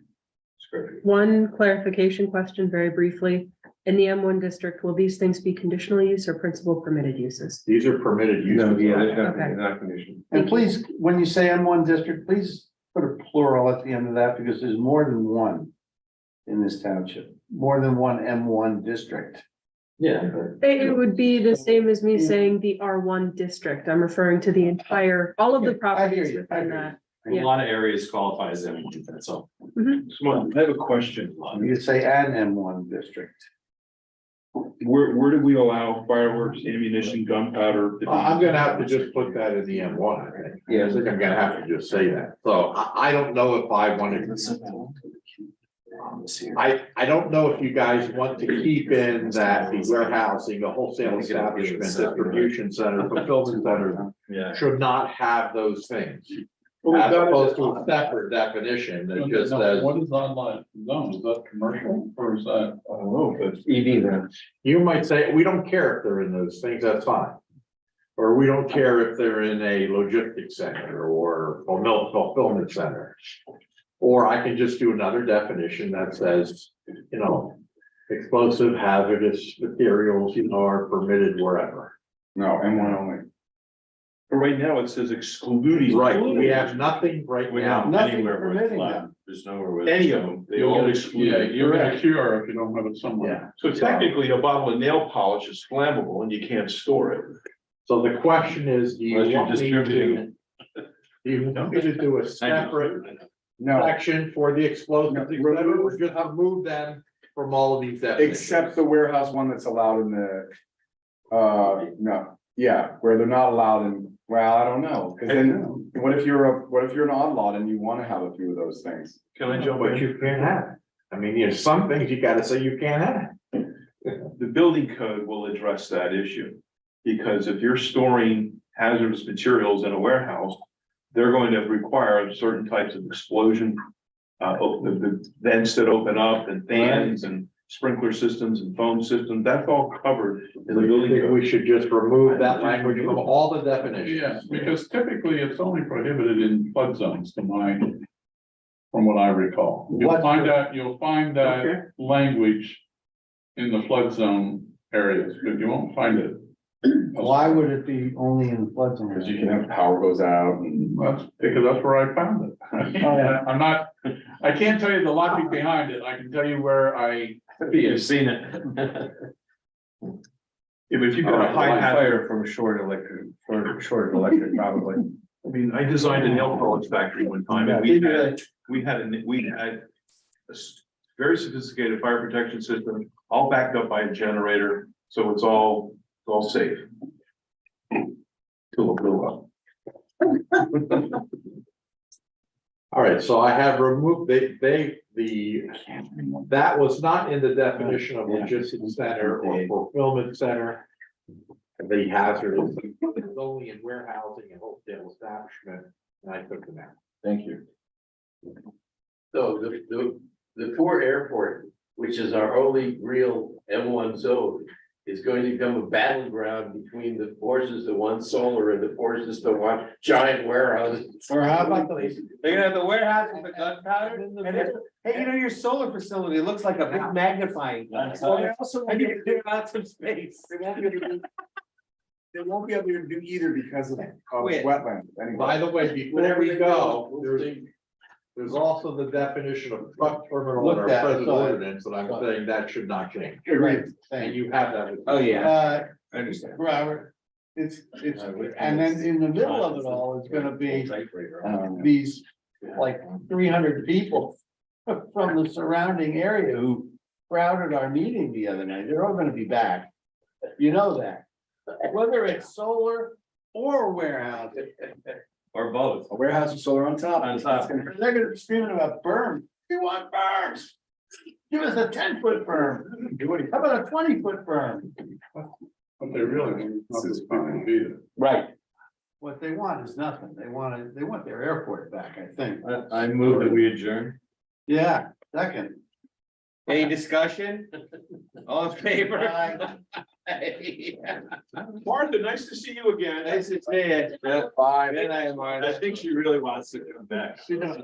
One clarification question, very briefly. In the M1 district, will these things be conditional use or principal permitted uses? These are permitted uses. No, yeah, Okay. they're not conditioned. and please, when you say M1 district, please put a plural at the end of that, because there's more than one in this township, more than one M1 district. Yeah. It would be the same as me saying the R1 district. I'm referring to the entire, all of the I hear properties you, I within hear that. A lot of areas qualify as M1, that's all. Simone, I have a question. You could say an M1 district. Where do we allow fireworks, ammunition, gunpowder? to be- I'm gonna have to just put that in the M1, I think. Yeah, I think I'm gonna have to just say that. So I don't know if I want to. I don't know if you guys want to keep in that the warehousing, the wholesale establishment, distribution center, fulfillment center Yeah. should not have those things. Well, As we've got it- opposed to a separate definition that just No, says, what is online zone? Is that commercial or is that? I don't know, but ED then. you might say, we don't care if they're in those things, that's fine. Or we don't care if they're in a logistics center or a milk fulfillment center. Or I can just do another definition that says, you know, explosive hazardous materials, are permitted wherever. No, M1 only. but right now it says excluding. Right, we have nothing right now. Nothing Anywhere where it's permitting flat. them. There's nowhere where. Any of them. They all Yeah, exclude. you're in a cure if you don't have it somewhere. Yeah, So technically, a bottle of nail polish is flammable and you can't store it. so the question is, do you Unless you're want me to, distributing do you want me to do a separate No, section for the explosives, et cetera, or just remove them from all of these definitions? except the warehouse one that's allowed in the, no, yeah, where they're not allowed in, well, I don't know. Cause then, what if you're an odd lot and you wanna have a few of those things? Can I jump But in? you can't have. it. I mean, there's some things you gotta say you can't have. The building code will address that issue. Because if you're storing hazardous materials in a warehouse, they're going to require certain types of explosion. The vents that open up and fans and sprinkler systems and foam systems, that's all covered in the I building think code. we should just remove that language from all the Yes, definitions. because typically it's only prohibited in flood zones from what I recall. What- You'll find that language in the flood zone areas, but you won't find it. Why would it be only in flood zone? Cause you can have power goes out and. That's because that's where I found it. I'm not, I can't tell you the logic behind it. I can tell you where I. You've seen it. If you've got a high hazard, Fire from short electric, probably. I mean, I designed a nail polish factory one time and we had a very sophisticated fire protection system, all backed up by a generator, so it's all safe. Till it blew up. All right, so I have removed, that was not in the definition of logistics center or fulfillment center. The hazardous, it's only in warehousing and wholesale establishment, and I took them out. Thank you. So the poor airport, which is our only real M1 zone, is going to become a battleground between the forces that want solar and the forces that want giant warehouses. Or how about the, They're gonna have the warehouse with the gunpowder, and if, hey, you know, your solar facility looks like a big magnifying glass. Well, they also I need to clear out some space. They won't be able to do. They won't be able to do either because of Wait. wetlands. Anyway. By the way, before we go, there's also the definition of truck terminal in our Looked at, present so I- ordinance, and I'm saying that should not change. right, And thank you have that. Oh, yeah, Uh, I understand. Robert, it's, and then in the middle of it all, it's gonna be these like 300 people from the surrounding area who crowded our meeting the other night. They're all gonna be back. You know that. Whether it's solar or warehouse, Or both. A warehouse with solar on top. On top. they're gonna be screaming about berm. We want berms. Give us a 10-foot berm. How about a 20-foot berm? But they really. This is fine. Right. What they want is nothing. They want their airport back, I think. I move that we adjourn. Yeah, second. Any discussion? All in favor? Martha, nice to see you again. Nice to see you. Bye. Good night, Martha. I think she really wants to come back. She does.